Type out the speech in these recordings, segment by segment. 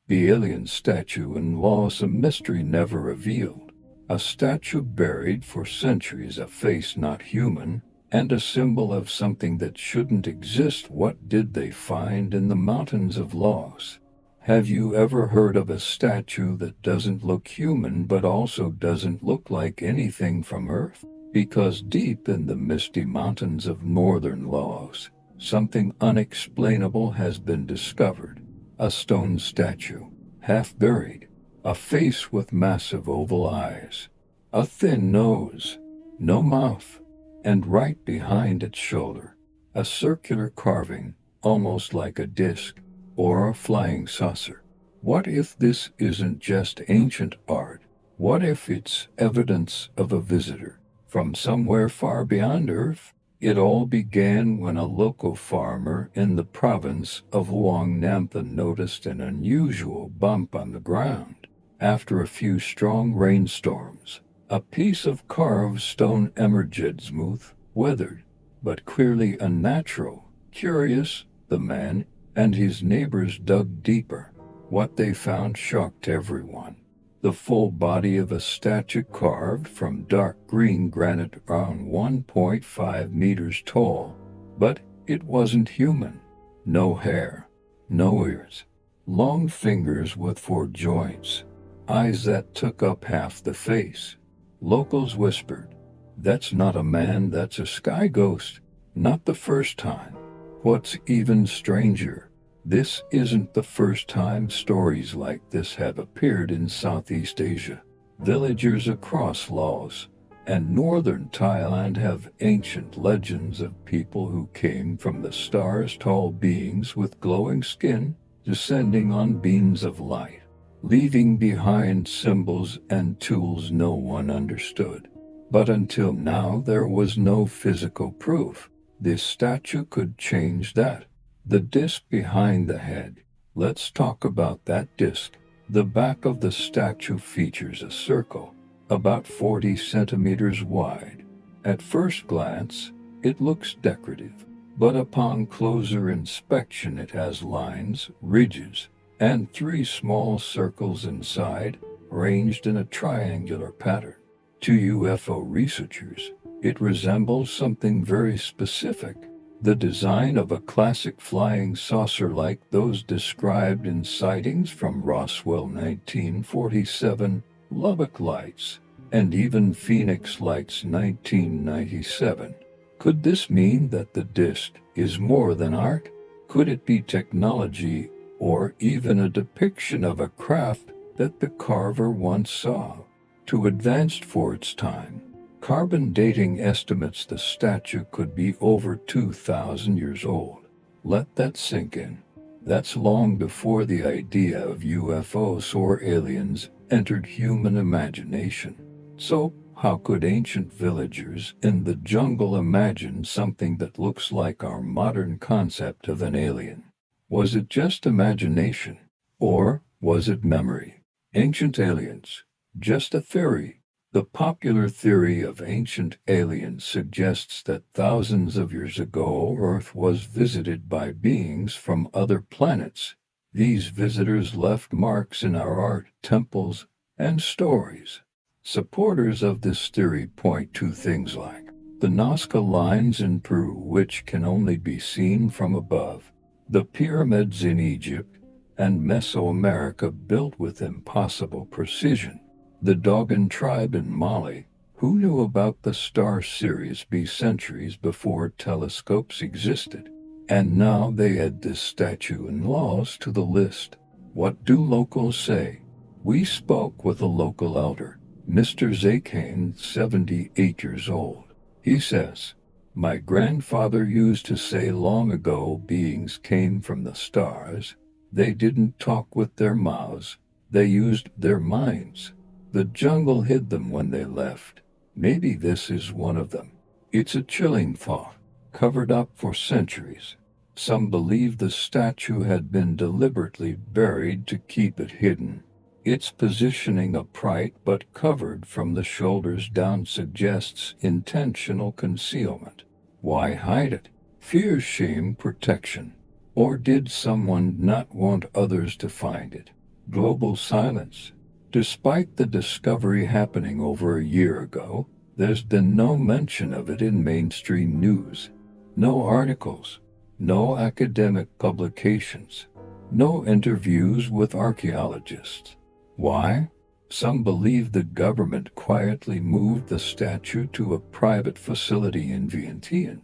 The alien statue in Laos, a mystery never revealed. A statue buried for centuries, a face not human, and a symbol of something that shouldn't exist. What did they find in the mountains of Laos? Have you ever heard of a statue that doesn't look human but also doesn't look like anything from Earth? Because deep in the misty mountains of northern Laos, something unexplainable has been discovered. A stone statue, half buried, a face with massive oval eyes, a thin nose, no mouth, and right behind its shoulder, a circular carving, almost like a disc or a flying saucer. What if this isn't just ancient art? What if it's evidence of a visitor from somewhere far beyond Earth? It all began when a local farmer in the province of Luang Namtha noticed an unusual bump on the ground. After a few strong rainstorms, a piece of carved stone emerged, smooth, weathered, but clearly unnatural. Curious, the man and his neighbors dug deeper. What they found shocked everyone. The full body of a statue carved from dark green granite, around 1.5 meters tall. But it wasn't human. No hair, no ears, long fingers with 4 joints, eyes that took up half the face. Locals whispered, "That's not a man, that's a sky ghost." Not the first time. What's even stranger, this isn't the first time stories like this have appeared in Southeast Asia. Villagers across Laos and northern Thailand have ancient legends of people who came from the stars, tall beings with glowing skin, descending on beams of light, leaving behind symbols and tools no one understood. But until now, there was no physical proof. This statue could change that. The disc behind the head. Let's talk about that disc. The back of the statue features a circle, about 40 centimeters wide. At first glance, it looks decorative, but upon closer inspection it has lines, ridges, and 3 small circles inside, arranged in a triangular pattern. To UFO researchers, it resembles something very specific, the design of a classic flying saucer like those described in sightings from Roswell 1947, Lubbock Lights, and even Phoenix Lights 1997. Could this mean that the disc is more than art? Could it be technology or even a depiction of a craft that the carver once saw? Too advanced for its time. Carbon dating estimates the statue could be over 2,000 years old. Let that sink in. That's long before the idea of UFOs or aliens entered human imagination. So, how could ancient villagers in the jungle imagine something that looks like our modern concept of an alien? Was it just imagination? Or was it memory? Ancient aliens. Just a theory. The popular theory of ancient aliens suggests that thousands of years ago Earth was visited by beings from other planets. These visitors left marks in our art, temples, and stories. Supporters of this theory point to things like the Nazca lines in Peru, which can only be seen from above, the pyramids in Egypt and Mesoamerica built with impossible precision, the Dogon tribe in Mali, who knew about the star Sirius B centuries before telescopes existed, and now they add this statue in Laos to the list. What do locals say? We spoke with a local elder, Mr. Zakane, 78 years old. He says, "My grandfather used to say long ago beings came from the stars. They didn't talk with their mouths, they used their minds. The jungle hid them when they left. Maybe this is one of them." It's a chilling thought, covered up for centuries. Some believe the statue had been deliberately buried to keep it hidden. Its positioning upright but covered from the shoulders down suggests intentional concealment. Why hide it? Fear, shame, protection. Or did someone not want others to find it? Global silence. Despite the discovery happening over a year ago, there's been no mention of it in mainstream news. No articles, no academic publications, no interviews with archaeologists. Why? Some believe the government quietly moved the statue to a private facility in Vientiane.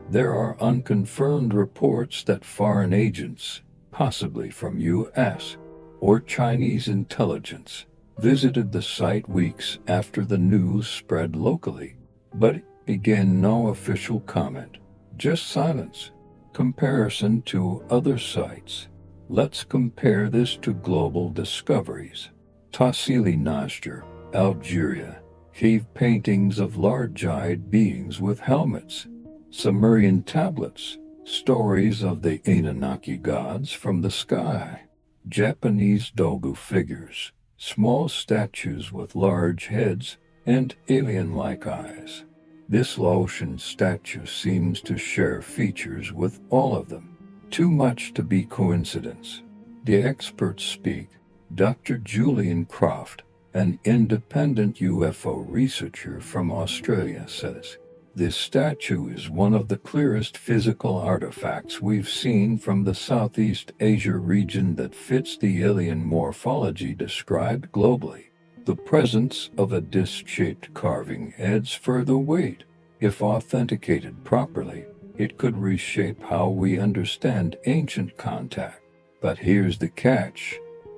There are unconfirmed reports that foreign agents, possibly from US or Chinese intelligence, visited the site weeks after the news spread locally. But again, no official comment, just silence. Comparison to other sites. Let's compare this to global discoveries. Tassili Nasr, Algeria, cave paintings of large-eyed beings with helmets. Sumerian tablets, stories of the Anunnaki gods from the sky. Japanese dogu figures, small statues with large heads and alien-like eyes. This Laotian statue seems to share features with all of them. Too much to be coincidence. The experts speak. Dr. Julian Croft, an independent UFO researcher from Australia, says, "This statue is one of the clearest physical artifacts we've seen from the Southeast Asia region that fits the alien morphology described globally. The presence of a disc-shaped carving adds further weight. If authenticated properly, it could reshape how we understand ancient contact. But here's the catch.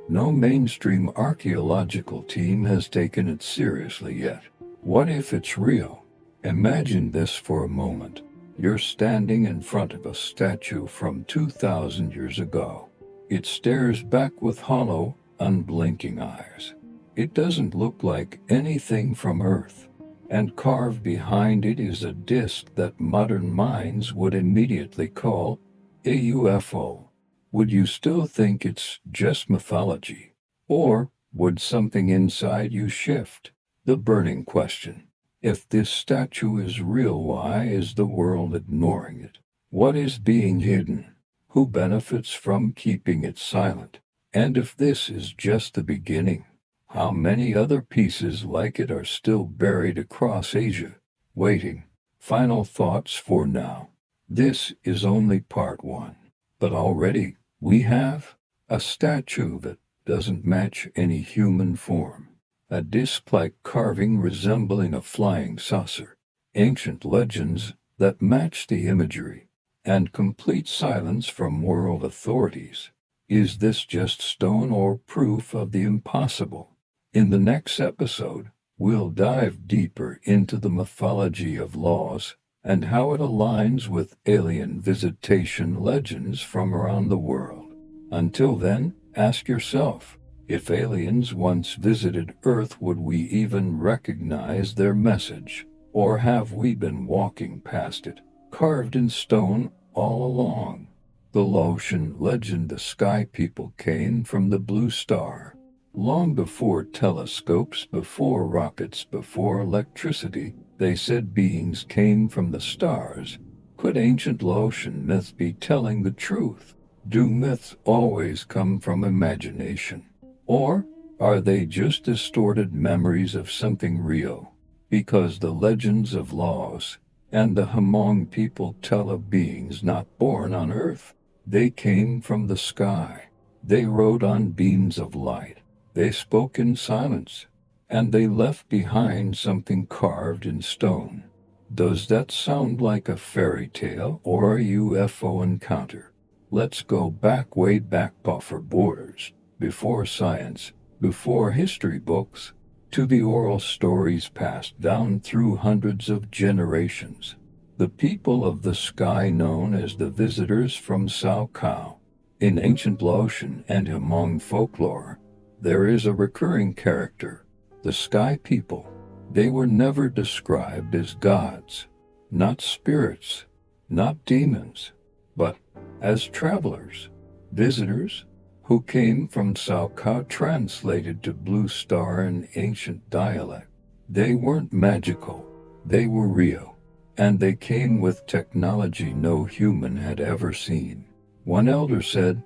No mainstream archaeological team has taken it seriously yet. What if it's real? Imagine this for a moment. You're standing in front of a statue from 2,000 years ago. It stares back with hollow, unblinking eyes. It doesn't look like anything from Earth. And carved behind it is a disc that modern minds would immediately call a UFO. Would you still think it's just mythology? Or would something inside you shift? The burning question. If this statue is real, why is the world ignoring it? What is being hidden? Who benefits from keeping it silent? And if this is just the beginning, how many other pieces like it are still buried across Asia, waiting? Final thoughts for now. This is only part one. But already we have a statue that doesn't match any human form. A disc-like carving resembling a flying saucer. Ancient legends that match the imagery. And complete silence from world authorities. Is this just stone or proof of the impossible? In the next episode, we'll dive deeper into the mythology of Laos and how it aligns with alien visitation legends from around the world. Until then, ask yourself, if aliens once visited Earth, would we even recognize their message? Or have we been walking past it, carved in stone all along? The Laotian legend, the sky people came from the blue star. Long before telescopes, before rockets, before electricity, they said beings came from the stars. Could ancient Laotian myths be telling the truth? Do myths always come from imagination? Or are they just distorted memories of something real? Because the legends of Laos and the Hmong people tell of beings not born on Earth. They came from the sky. They rode on beams of light. They spoke in silence, and they left behind something carved in stone. Does that sound like a fairy tale or a UFO encounter? Let's go back, way back before borders, before science, before history books, to the oral stories passed down through hundreds of generations. The people of the sky known as the visitors from Sao Cao. In ancient Laotian and Hmong folklore, there is a recurring character, the sky people. They were never described as gods, not spirits, not demons, but as travelers, visitors, who came from Sao Cao, translated to Blue Star in ancient dialect. They weren't magical, they were real, and they came with technology no human had ever seen. One elder said,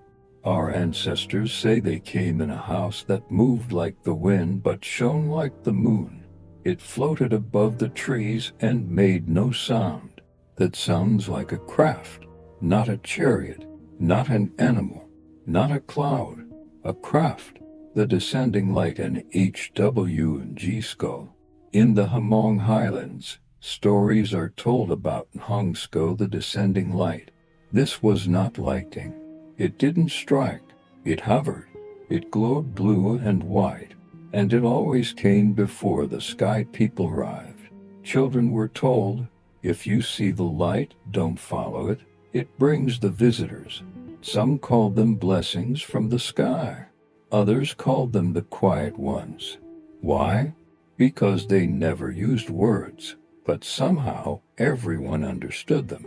Our ancestors say they came in a house that moved like the wind but shone like the moon. It floated above the trees and made no sound. That sounds like a craft, not a chariot, not an animal, not a cloud, a craft. The descending light, an HW&G skull. In the Hmong Highlands, stories are told about Nhongsko, the descending light. This was not lightning. It didn't strike. It hovered. It glowed blue and white, and it always came before the sky people arrived. Children were told, if you see the light, don't follow it. It brings the visitors. Some called them blessings from the sky. Others called them the quiet ones. Why? Because they never used words, but somehow everyone understood them.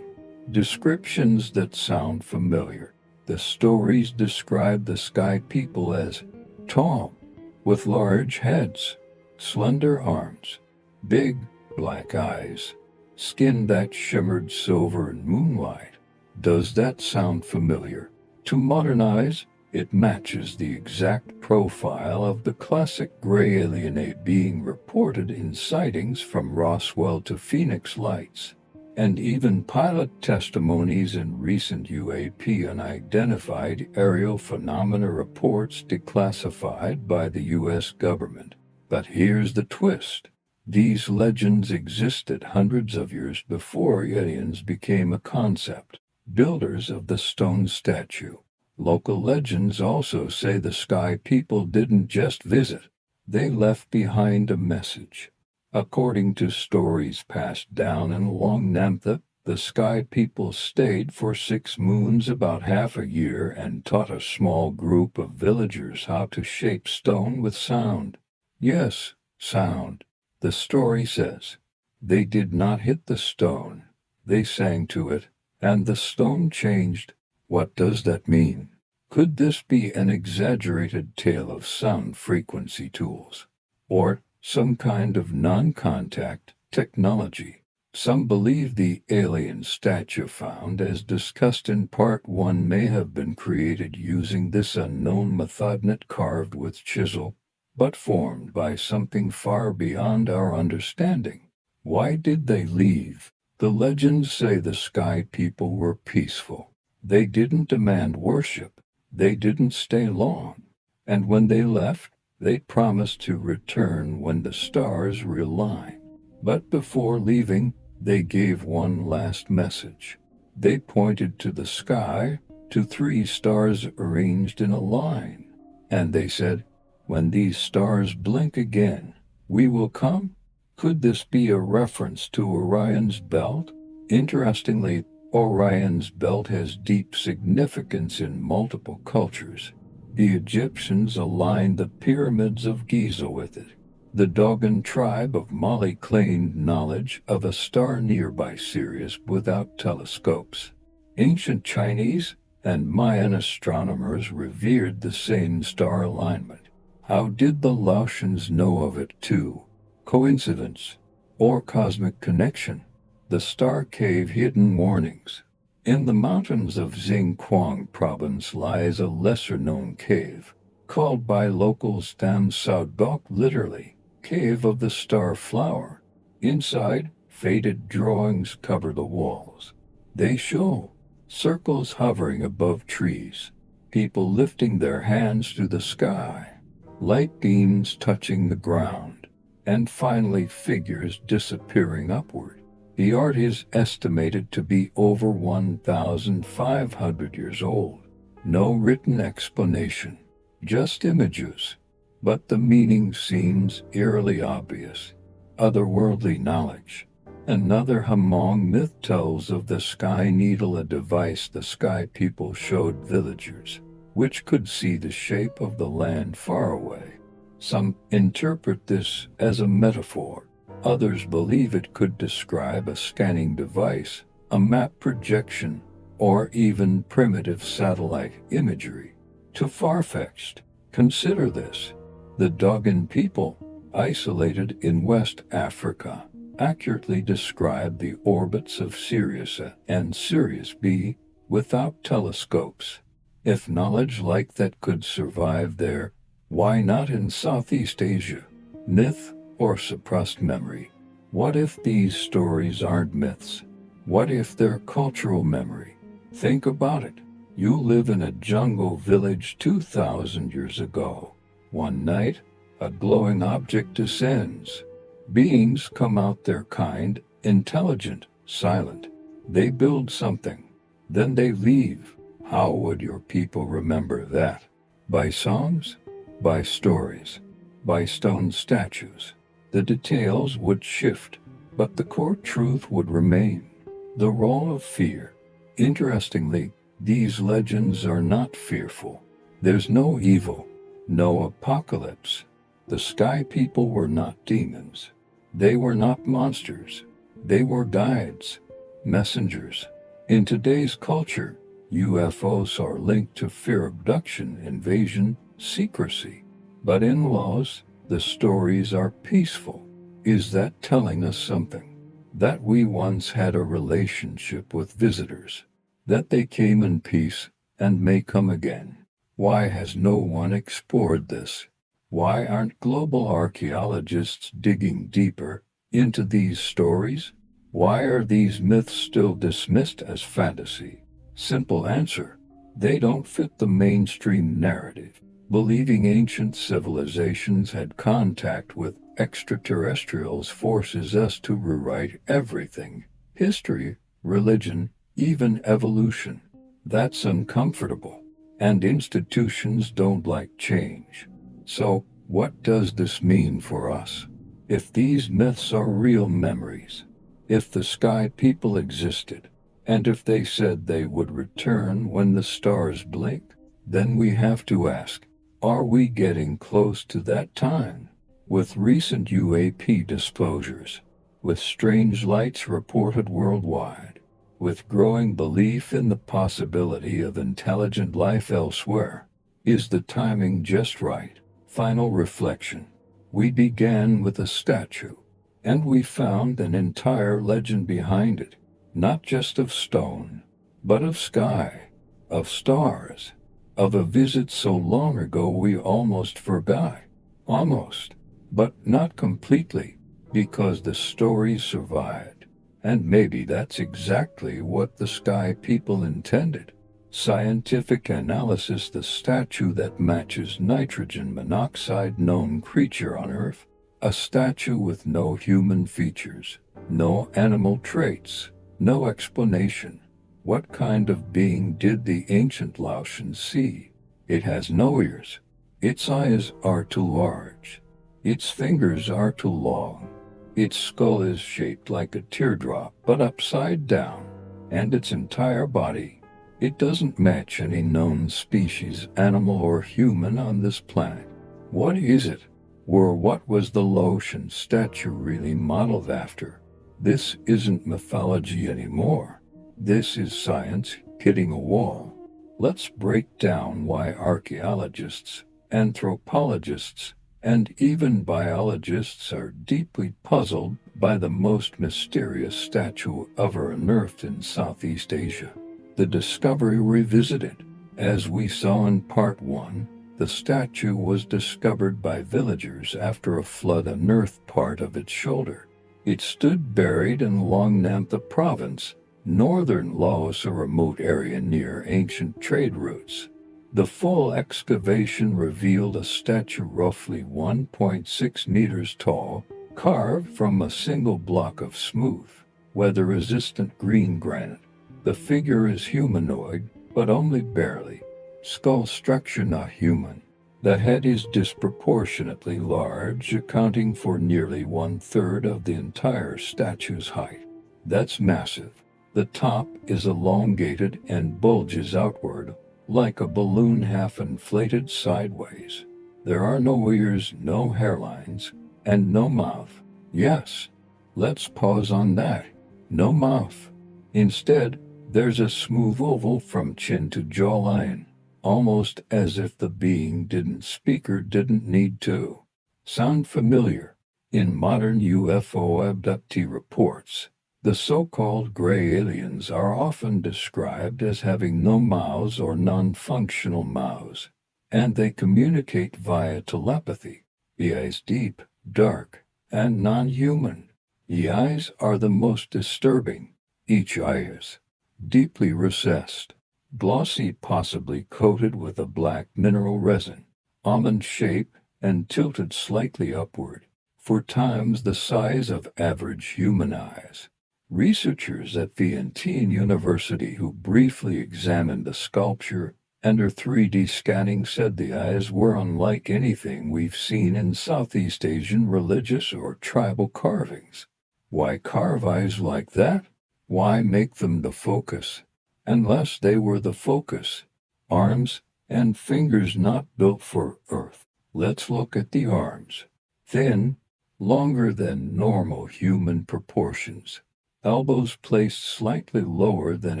Descriptions that sound familiar. The stories describe the sky people as tall, with large heads, slender arms, big black eyes, skin that shimmered silver in moonlight. Does that sound familiar? To modern eyes, it matches the exact profile of the classic gray alien being reported in sightings from Roswell to Phoenix Lights, and even pilot testimonies in recent UAP unidentified aerial phenomena reports declassified by the US government. But here's the twist. These legends existed hundreds of years before aliens became a concept. Builders of the stone statue. Local legends also say the sky people didn't just visit, they left behind a message. According to stories passed down in Longnamtha, the sky people stayed for 6 moons, about half a year, and taught a small group of villagers how to shape stone with sound. Yes, sound. The story says. They did not hit the stone, they sang to it, and the stone changed. What does that mean? Could this be an exaggerated tale of sound frequency tools? Or some kind of non-contact technology? Some believe the alien statue found, as discussed in Part 1, may have been created using this unknown method, not carved with chisel, but formed by something far beyond our understanding. Why did they leave? The legends say the sky people were peaceful. They didn't demand worship. They didn't stay long. And when they left, they promised to return when the stars realign. But before leaving, they gave one last message. They pointed to the sky, to 3 stars arranged in a line. And they said, when these stars blink again, we will come. Could this be a reference to Orion's belt? Interestingly, Orion's belt has deep significance in multiple cultures. The Egyptians aligned the pyramids of Giza with it. The Dogon tribe of Mali claimed knowledge of a star nearby Sirius without telescopes. Ancient Chinese and Mayan astronomers revered the same star alignment. How did the Laotians know of it too? Coincidence or cosmic connection? The Star Cave hidden warnings. In the mountains of Xingquang province lies a lesser-known cave, called by locals Dam Saudbok, literally, Cave of the Star Flower. Inside, faded drawings cover the walls. They show circles hovering above trees, people lifting their hands to the sky, light beams touching the ground, and finally figures disappearing upward. The art is estimated to be over 1,500 years old. No written explanation, just images, but the meaning seems eerily obvious. Otherworldly knowledge. Another Hmong myth tells of the sky needle, a device the sky people showed villagers, which could see the shape of the land far away. Some interpret this as a metaphor. Others believe it could describe a scanning device, a map projection, or even primitive satellite imagery. Too far-fetched. Consider this. The Dogon people, isolated in West Africa, accurately describe the orbits of Sirius A and Sirius B without telescopes. If knowledge like that could survive there, why not in Southeast Asia? Myth or suppressed memory? What if these stories aren't myths? What if they're cultural memory? Think about it. You live in a jungle village 2,000 years ago. One night, a glowing object descends. Beings come out their kind, intelligent, silent. They build something. Then they leave. How would your people remember that? By songs? By stories? By stone statues? The details would shift, but the core truth would remain. The role of fear. Interestingly, these legends are not fearful. There's no evil, no apocalypse. The sky people were not demons. They were not monsters. They were guides, messengers. In today's culture, UFOs are linked to fear, abduction, invasion, secrecy. But in Laos, the stories are peaceful. Is that telling us something? That we once had a relationship with visitors. That they came in peace and may come again. Why has no one explored this? Why aren't global archaeologists digging deeper into these stories? Why are these myths still dismissed as fantasy? Simple answer: they don't fit the mainstream narrative. Believing ancient civilizations had contact with extraterrestrials forces us to rewrite everything: history, religion, even evolution. That's uncomfortable. And institutions don't like change. So, what does this mean for us? If these myths are real memories, if the sky people existed, and if they said they would return when the stars blink, then we have to ask, are we getting close to that time? With recent UAP disclosures, with strange lights reported worldwide, with growing belief in the possibility of intelligent life elsewhere, is the timing just right? Final reflection. We began with a statue, and we found an entire legend behind it, not just of stone, but of sky, of stars, of a visit so long ago we almost forgot. Almost, but not completely, because the story survived. And maybe that's exactly what the sky people intended. Scientific analysis: the statue that matches nitrogen monoxide known creature on Earth. A statue with no human features, no animal traits, no explanation. What kind of being did the ancient Laotians see? It has no ears. Its eyes are too large. Its fingers are too long. Its skull is shaped like a teardrop but upside down. And its entire body, it doesn't match any known species, animal or human on this planet. What is it? Or what was the Laotian statue really modeled after? This isn't mythology anymore. This is science hitting a wall. Let's break down why archaeologists, anthropologists, and even biologists are deeply puzzled by the most mysterious statue ever unearthed in Southeast Asia. The Discovery Revisited. As we saw in Part 1, the statue was discovered by villagers after a flood unearthed part of its shoulder. It stood buried in Longnamtha province, northern Laos, a remote area near ancient trade routes. The full excavation revealed a statue roughly 1.6 meters tall, carved from a single block of smooth, weather-resistant green granite. The figure is humanoid, but only barely. Skull structure not human. The head is disproportionately large, accounting for nearly 1/3 of the entire statue's height. That's massive. The top is elongated and bulges outward, like a balloon half inflated sideways. There are no ears, no hairlines, and no mouth. Yes, let's pause on that. No mouth. Instead, there's a smooth oval from chin to jawline, almost as if the being didn't speak or didn't need to. Sound familiar? In modern UFO abductee reports, The so-called gray aliens are often described as having no mouths or non-functional mouths, and they communicate via telepathy. The eyes deep, dark, and non-human. The eyes are the most disturbing. Each eye is deeply recessed, glossy, possibly coated with a black mineral resin, almond shape, and tilted slightly upward, 4 times the size of average human eyes. Researchers at Vientiane University who briefly examined the sculpture under 3D scanning said the eyes were unlike anything we've seen in Southeast Asian religious or tribal carvings. Why carve eyes like that? Why make them the focus? Unless they were the focus. Arms and fingers not built for Earth. Let's look at the arms. Thin, longer than normal human proportions. Elbows placed slightly lower than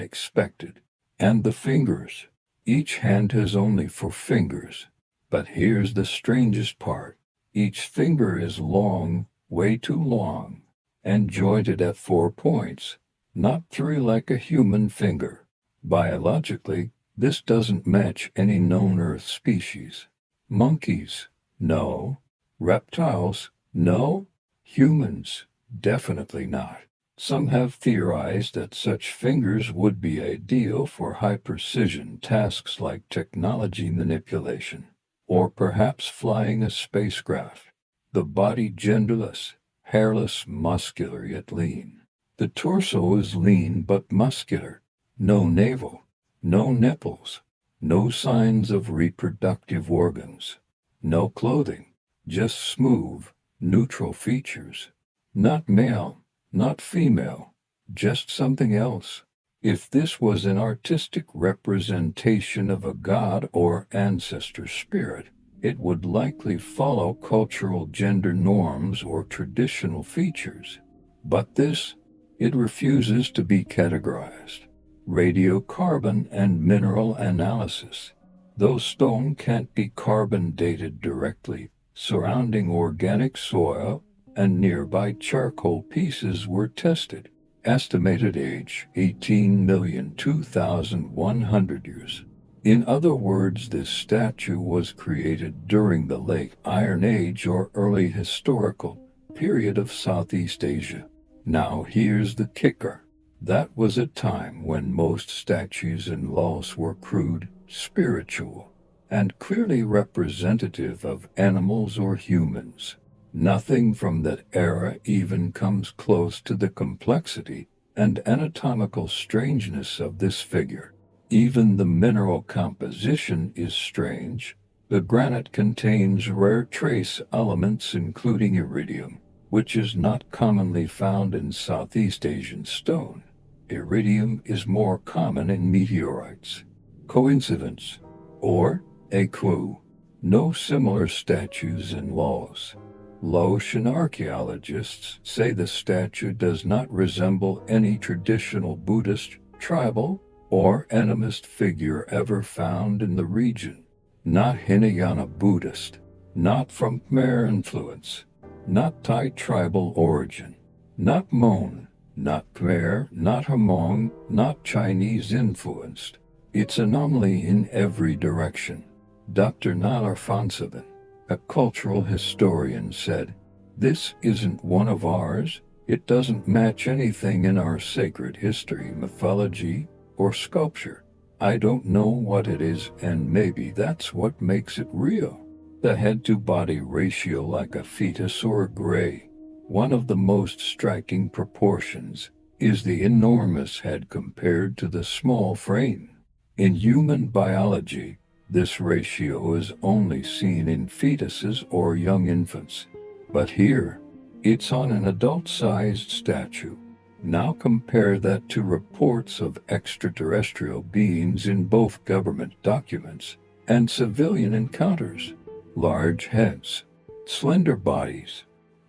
expected. And the fingers. Each hand has only 4 fingers. But here's the strangest part. Each finger is long, way too long, and jointed at 4 points, not 3 like a human finger. Biologically, this doesn't match any known Earth species. Monkeys? No. Reptiles? No. Humans? Definitely not. Some have theorized that such fingers would be ideal for high-precision tasks like technology manipulation, or perhaps flying a spacecraft. The body genderless, hairless, muscular yet lean. The torso is lean but muscular. No navel, no nipples, no signs of reproductive organs. No clothing, just smooth, neutral features. Not male, not female, just something else. If this was an artistic representation of a god or ancestor spirit, it would likely follow cultural gender norms or traditional features. But this, it refuses to be categorized. Radiocarbon and mineral analysis. Though stone can't be carbon dated directly, surrounding organic soil and nearby charcoal pieces were tested. Estimated age 18,002,100 years. In other words, this statue was created during the late Iron Age or early historical period of Southeast Asia. Now here's the kicker. That was a time when most statues in Laos were crude, spiritual, and clearly representative of animals or humans. Nothing from that era even comes close to the complexity and anatomical strangeness of this figure. Even the mineral composition is strange. The granite contains rare trace elements including iridium, which is not commonly found in Southeast Asian stone. Iridium is more common in meteorites. Coincidence? Or a clue? No similar statues in Laos. Laotian archaeologists say the statue does not resemble any traditional Buddhist, tribal, or animist figure ever found in the region. Not Hinayana Buddhist, not from Khmer influence, not Thai tribal origin, not Mon, not Khmer, not Hmong, not Chinese influenced. It's anomaly in every direction. Dr. Nalar Fonsabin, a cultural historian, said, "This isn't one of ours. It doesn't match anything in our sacred history, mythology, or sculpture. I don't know what it is, and maybe that's what makes it real." The head-to-body ratio like a fetus or a gray. One of the most striking proportions is the enormous head compared to the small frame. In human biology, this ratio is only seen in fetuses or young infants. But here, it's on an adult-sized statue. Now compare that to reports of extraterrestrial beings in both government documents and civilian encounters. Large heads, slender bodies,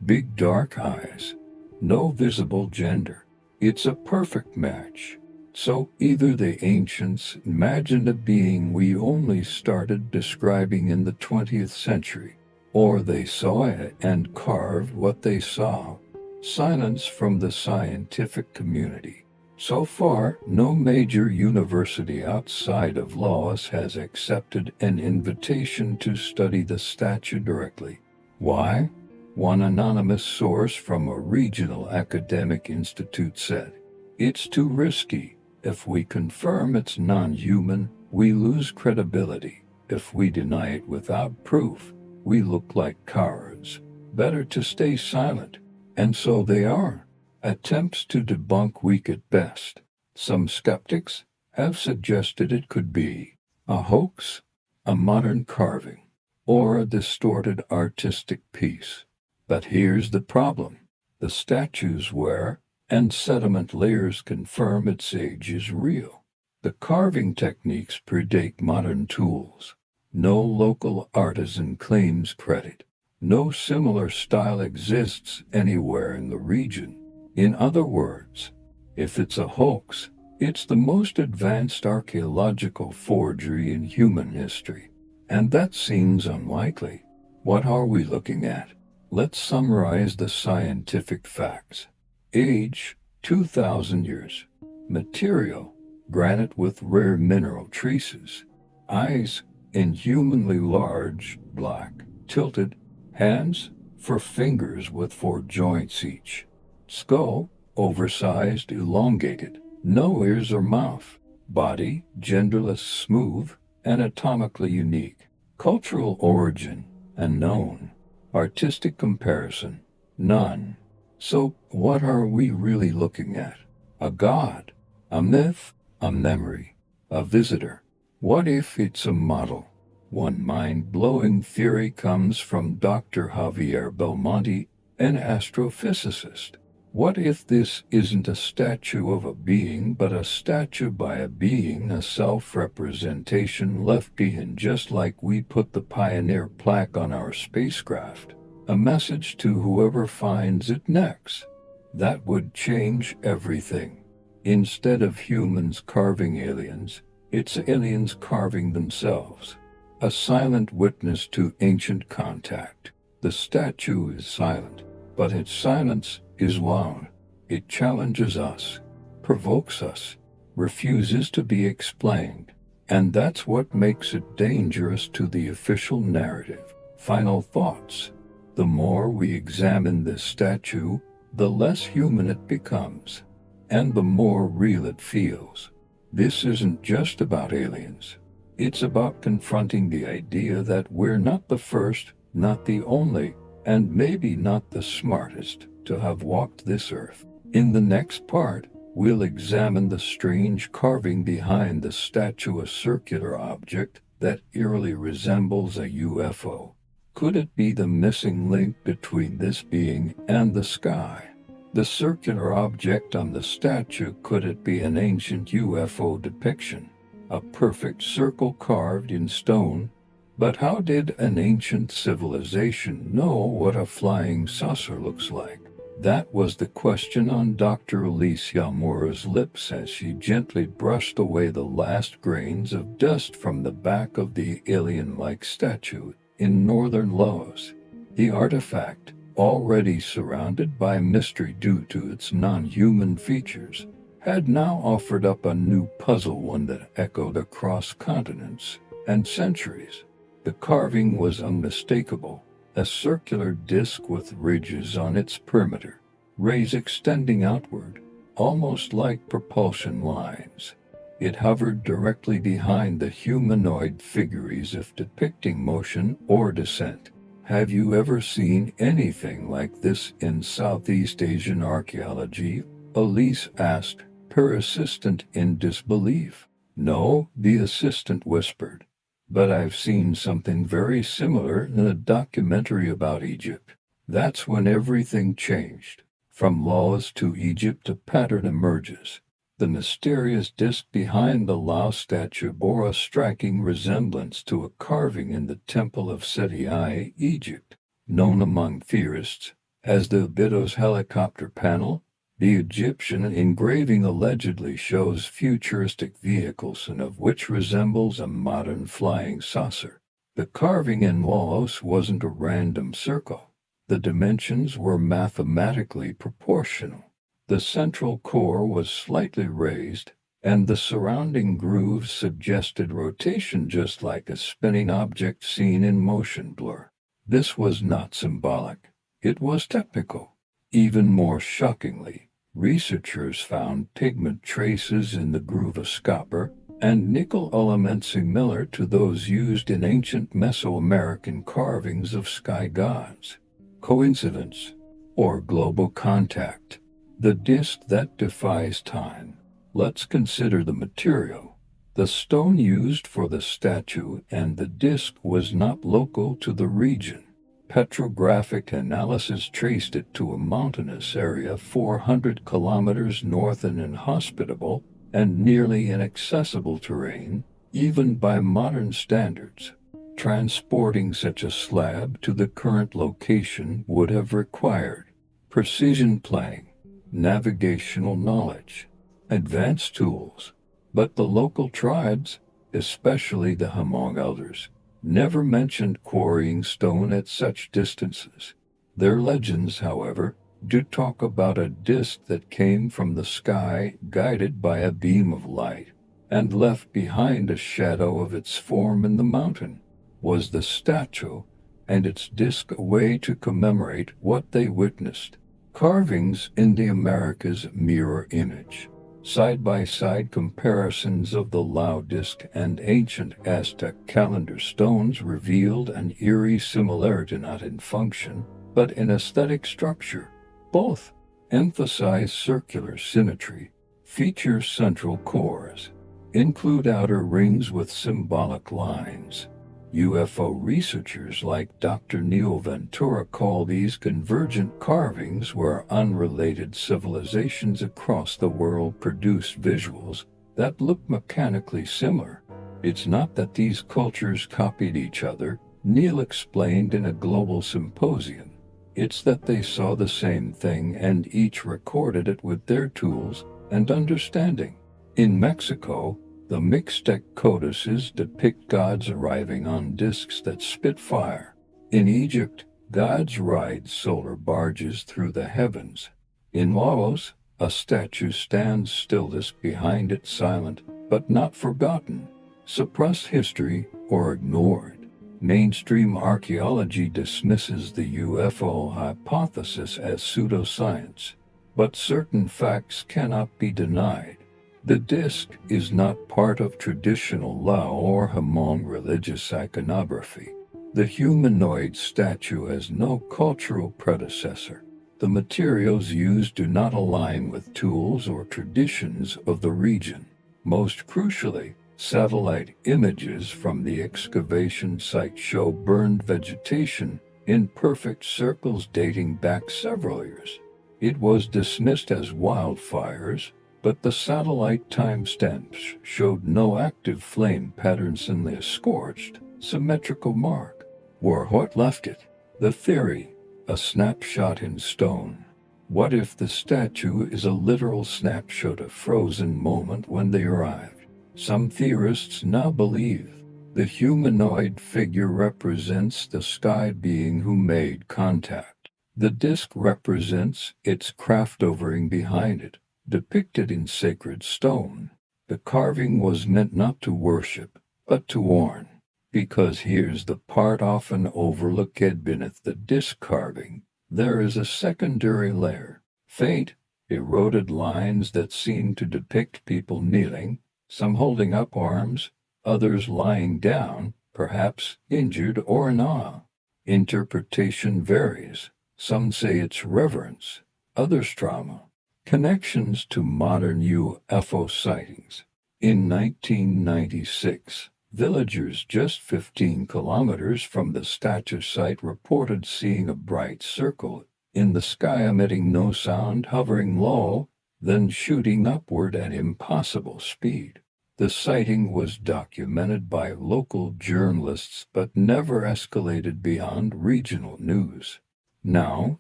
big dark eyes, no visible gender. It's a perfect match. So either the ancients imagined a being we only started describing in the 20th century, or they saw it and carved what they saw. Silence from the scientific community. So far, no major university outside of Laos has accepted an invitation to study the statue directly. Why? One anonymous source from a regional academic institute said, "It's too risky. If we confirm it's non-human, we lose credibility. If we deny it without proof, we look like cowards. Better to stay silent." And so they are. Attempts to debunk weak at best. Some skeptics have suggested it could be a hoax, a modern carving, or a distorted artistic piece. But here's the problem. The statue's wear and sediment layers confirm its age is real. The carving techniques predate modern tools. No local artisan claims credit. No similar style exists anywhere in the region. In other words, if it's a hoax, it's the most advanced archaeological forgery in human history. And that seems unlikely. What are we looking at? Let's summarize the scientific facts. Age, 2,000 years. Material, granite with rare mineral traces. Eyes, inhumanly large, black, tilted. Hands, for fingers with 4 joints each. Skull, oversized, elongated. No ears or mouth. Body, genderless, smooth, anatomically unique. Cultural origin, unknown. Artistic comparison, none. So, what are we really looking at? A god? A myth? A memory? A visitor? What if it's a model? One mind-blowing theory comes from Dr. Javier Belmonte, an astrophysicist. What if this isn't a statue of a being but a statue by a being, a self-representation left behind just like we put the Pioneer plaque on our spacecraft? A message to whoever finds it next. That would change everything. Instead of humans carving aliens, it's aliens carving themselves. A silent witness to ancient contact. The statue is silent, but its silence is loud. It challenges us, provokes us, refuses to be explained. And that's what makes it dangerous to the official narrative. Final thoughts. The more we examine this statue, the less human it becomes, and the more real it feels. This isn't just about aliens. It's about confronting the idea that we're not the first, not the only, and maybe not the smartest to have walked this earth. In the next part, we'll examine the strange carving behind the statue, a circular object that eerily resembles a UFO. Could it be the missing link between this being and the sky? The circular object on the statue, could it be an ancient UFO depiction? A perfect circle carved in stone. But how did an ancient civilization know what a flying saucer looks like? That was the question on Dr. Elise Mora's lips as she gently brushed away the last grains of dust from the back of the alien-like statue in northern Laos. The artifact, already surrounded by mystery due to its non-human features, had now offered up a new puzzle, one that echoed across continents and centuries. The carving was unmistakable, a circular disc with ridges on its perimeter, rays extending outward, almost like propulsion lines. It hovered directly behind the humanoid figure as if depicting motion or descent. Have you ever seen anything like this in Southeast Asian archaeology? Elise asked, her assistant in disbelief. No, the assistant whispered. But I've seen something very similar in a documentary about Egypt. That's when everything changed. From Laos to Egypt, a pattern emerges. The mysterious disc behind the Laos statue bore a striking resemblance to a carving in the Temple of Seti I, Egypt, known among theorists as the Abydos helicopter panel. The Egyptian engraving allegedly shows futuristic vehicles and of which resembles a modern flying saucer. The carving in Laos wasn't a random circle. The dimensions were mathematically proportional. The central core was slightly raised, and the surrounding grooves suggested rotation just like a spinning object seen in motion blur. This was not symbolic. It was technical. Even more shockingly, researchers found pigment traces in the groove escopper and nickel elements similar to those used in ancient Mesoamerican carvings of sky gods. Coincidence or global contact? The disk that defies time. Let's consider the material. The stone used for the statue and the disk was not local to the region. Petrographic analysis traced it to a mountainous area 400 kilometers north and inhospitable and nearly inaccessible terrain, even by modern standards. Transporting such a slab to the current location would have required precision planning, navigational knowledge, advanced tools, but the local tribes, especially the Hmong elders, never mentioned quarrying stone at such distances. Their legends, however, do talk about a disk that came from the sky guided by a beam of light and left behind a shadow of its form in the mountain. Was the statue and its disk a way to commemorate what they witnessed? Carvings in the Americas mirror image. Side-by-side comparisons of the Lao disk and ancient Aztec calendar stones revealed an eerie similarity not in function, but in aesthetic structure. Both emphasize circular symmetry, feature central cores, include outer rings with symbolic lines. UFO researchers like Dr. Neil Ventura call these convergent carvings where unrelated civilizations across the world produced visuals that look mechanically similar. It's not that these cultures copied each other, Neil explained in a global symposium. It's that they saw the same thing and each recorded it with their tools and understanding. In Mexico, the Mixtec codices depict gods arriving on discs that spit fire. In Egypt, gods ride solar barges through the heavens. In Laos, a statue stands stillest behind it, silent, but not forgotten, suppressed history or ignored. Mainstream archaeology dismisses the UFO hypothesis as pseudoscience, but certain facts cannot be denied. The disk is not part of traditional Lao or Hmong religious iconography. The humanoid statue has no cultural predecessor. The materials used do not align with tools or traditions of the region. Most crucially, satellite images from the excavation site show burned vegetation in perfect circles dating back several years. It was dismissed as wildfires, but the satellite timestamps showed no active flame patterns in the scorched, symmetrical mark. Or what left it? The theory, a snapshot in stone. What if the statue is a literal snapshot of frozen moment when they arrived? Some theorists now believe the humanoid figure represents the sky being who made contact. The disk represents its craft hovering behind it, depicted in sacred stone. The carving was meant not to worship, but to warn. Because here's the part often overlooked: beneath the disk carving, there is a secondary layer. Faint, eroded lines that seem to depict people kneeling, some holding up arms, others lying down, perhaps injured or in awe. Interpretation varies. Some say it's reverence, others trauma. Connections to modern UFO sightings. In 1996, villagers just 15 kilometers from the statue site reported seeing a bright circle in the sky emitting no sound, hovering low, then shooting upward at impossible speed. The sighting was documented by local journalists but never escalated beyond regional news. Now,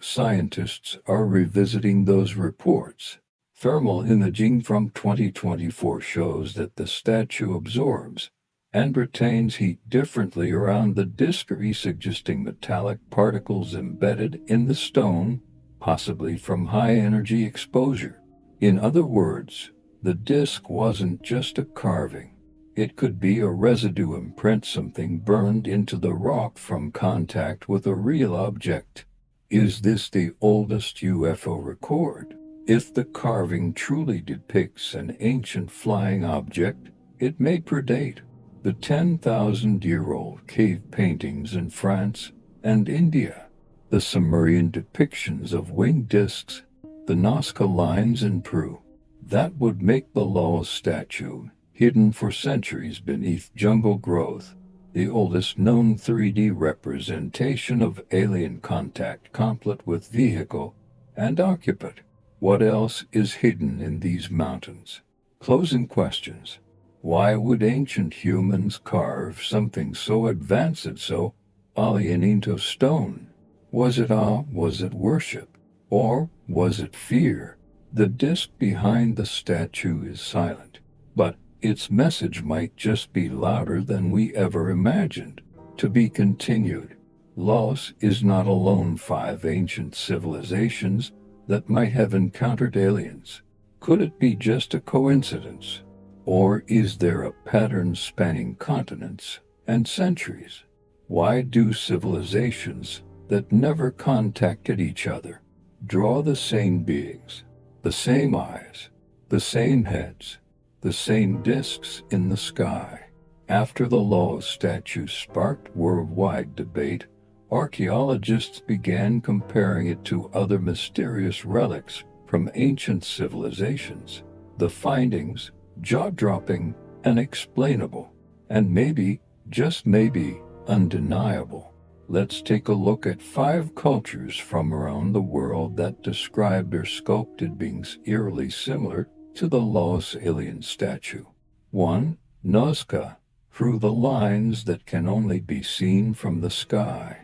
scientists are revisiting those reports. Thermal imaging from 2024 shows that the statue absorbs and retains heat differently around the disk, suggesting metallic particles embedded in the stone, possibly from high-energy exposure. In other words, the disk wasn't just a carving. It could be a residue imprint, something burned into the rock from contact with a real object. Is this the oldest UFO record? If the carving truly depicts an ancient flying object, it may predate the 10,000-year-old cave paintings in France and India, the Sumerian depictions of winged discs, the Nazca lines in Peru. That would make the Laos statue, hidden for centuries beneath jungle growth, the oldest known 3D representation of alien contact, complete with vehicle and occupant. What else is hidden in these mountains? Closing questions. Why would ancient humans carve something so advanced, so alien into stone? Was it awe? Was it worship? Or was it fear? The disc behind the statue is silent, but its message might just be louder than we ever imagined. To be continued. Laos is not alone. 5 ancient civilizations that might have encountered aliens. Could it be just a coincidence? Or is there a pattern spanning continents and centuries? Why do civilizations that never contacted each other draw the same beings, the same eyes, the same heads, the same discs in the sky? After the Laos statue sparked worldwide debate, archaeologists began comparing it to other mysterious relics from ancient civilizations. The findings, jaw-dropping, unexplainable, and maybe, just maybe, undeniable. Let's take a look at 5 cultures from around the world that describe their sculpted beings eerily similar to the Laos alien statue. 1. Nazca, through the lines that can only be seen from the sky.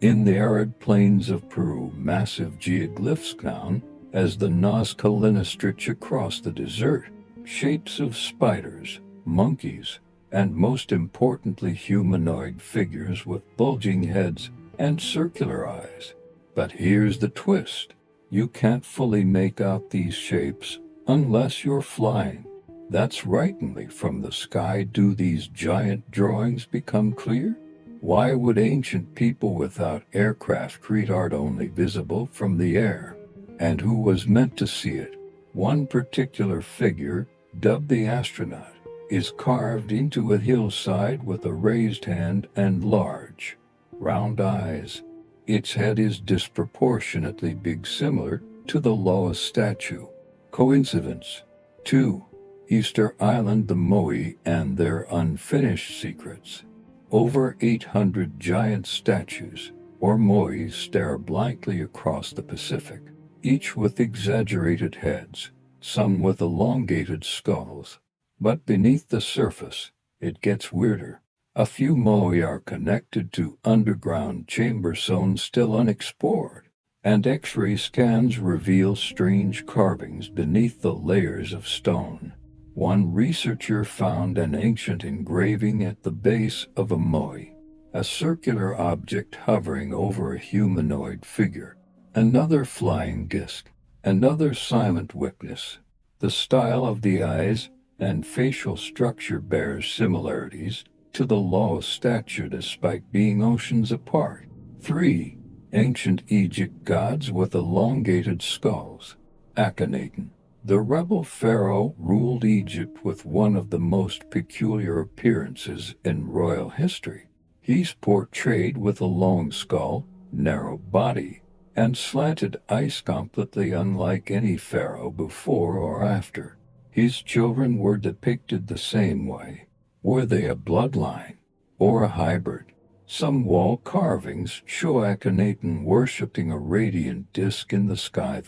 In the arid plains of Peru, massive geoglyphs known as the Nazca linea stretch across the desert, shapes of spiders, monkeys, and most importantly humanoid figures with bulging heads and circular eyes. But here's the twist. You can't fully make out these shapes unless you're flying. That's right, only from the sky do these giant drawings become clear. Why would ancient people without aircraft create art only visible from the air? And who was meant to see it? One particular figure, dubbed the astronaut, is carved into a hillside with a raised hand and large, round eyes. Its head is disproportionately big, similar to the Laos statue. Coincidence? 2. Easter Island, the Moai and their unfinished secrets. Over 800 giant statues, or moais, stare blankly across the Pacific, each with exaggerated heads, some with elongated skulls. But beneath the surface, it gets weirder. A few moai are connected to underground chamber zones still unexplored, and X-ray scans reveal strange carvings beneath the layers of stone. One researcher found an ancient engraving at the base of a moai, a circular object hovering over a humanoid figure. Another flying disc, another silent witness. The style of the eyes and facial structure bears similarities to the Laos statue despite being oceans apart. 3. Ancient Egypt gods with elongated skulls. Akhenaten, the rebel pharaoh, ruled Egypt with one of the most peculiar appearances in royal history. He's portrayed with a long skull, narrow body, and slanted eyes, completely unlike any pharaoh before or after. His children were depicted the same way. Were they a bloodline or a hybrid? Some wall carvings show Akhenaten worshipping a radiant disk in the sky.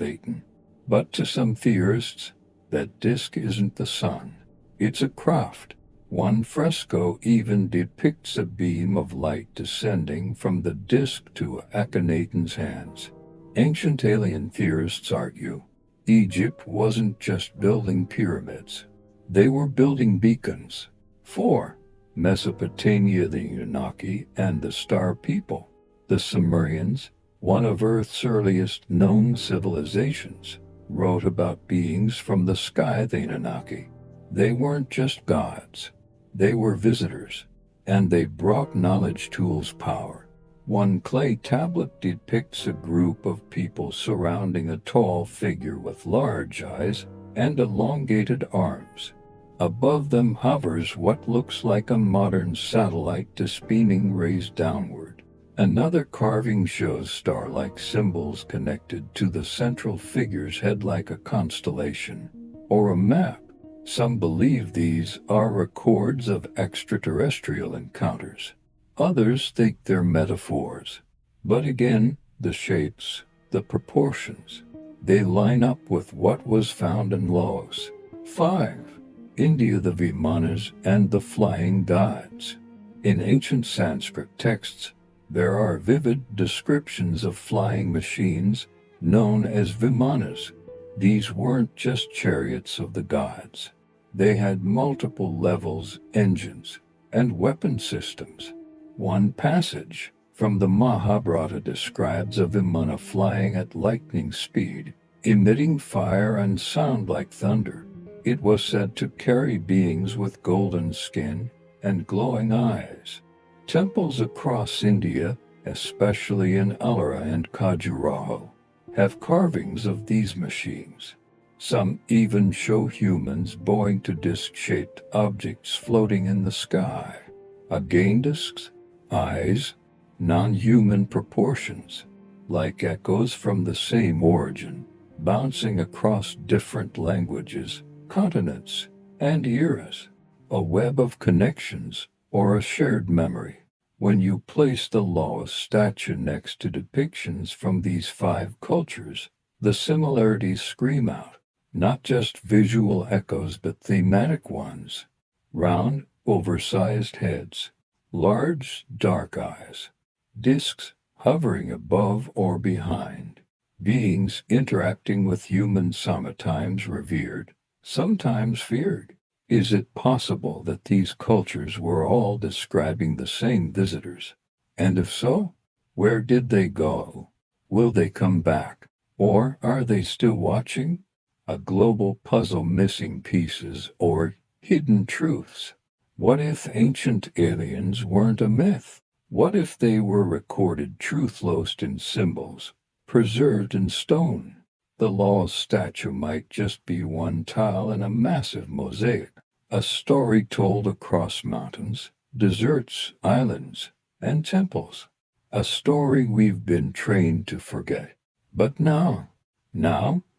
But to some theorists, that disk isn't the sun. It's a craft. One fresco even depicts a beam of light descending from the disk to Akhenaten's hands. Ancient alien theorists argue Egypt wasn't just building pyramids. They were building beacons. 4. Mesopotamia, the Anunnaki, and the Star People. The Sumerians, one of Earth's earliest known civilizations, wrote about beings from the sky, the Anunnaki. They weren't just gods. They were visitors, and they brought knowledge, tools, power. One clay tablet depicts a group of people surrounding a tall figure with large eyes and elongated arms. Above them hovers what looks like a modern satellite dish beaming rays downward. Another carving shows star-like symbols connected to the central figure's head like a constellation or a map. Some believe these are records of extraterrestrial encounters. Others think they're metaphors. But again, the shapes, the proportions, they line up with what was found in Laos. 5. India, the Vimanas and the flying gods. In ancient Sanskrit texts, there are vivid descriptions of flying machines known as Vimanas. These weren't just chariots of the gods. They had multiple levels, engines, and weapon systems. One passage from the Mahabharata describes a Vimana flying at lightning speed, emitting fire and sound like thunder. It was said to carry beings with golden skin and glowing eyes. Temples across India, especially in Ellora and Khajuraho, have carvings of these machines. Some even show humans bowing to disc-shaped objects floating in the sky. Again, discs, eyes, non-human proportions, like echoes from the same origin, bouncing across different languages, continents, and eras. A web of connections or a shared memory. When you place the Laos statue next to depictions from these 5 cultures, the similarities scream out. Not just visual echoes but thematic ones. Round, oversized heads, large, dark eyes, discs hovering above or behind, beings interacting with humans, sometimes revered, sometimes feared. Is it possible that these cultures were all describing the same visitors? And if so, where did they go? Will they come back? Or are they still watching? A global puzzle, missing pieces or hidden truths. What if ancient aliens weren't a myth? What if they were recorded truth lost in symbols, preserved in stone? The Laos statue might just be one tile in a massive mosaic, a story told across mountains, deserts, islands, and temples. A story we've been trained to forget. But now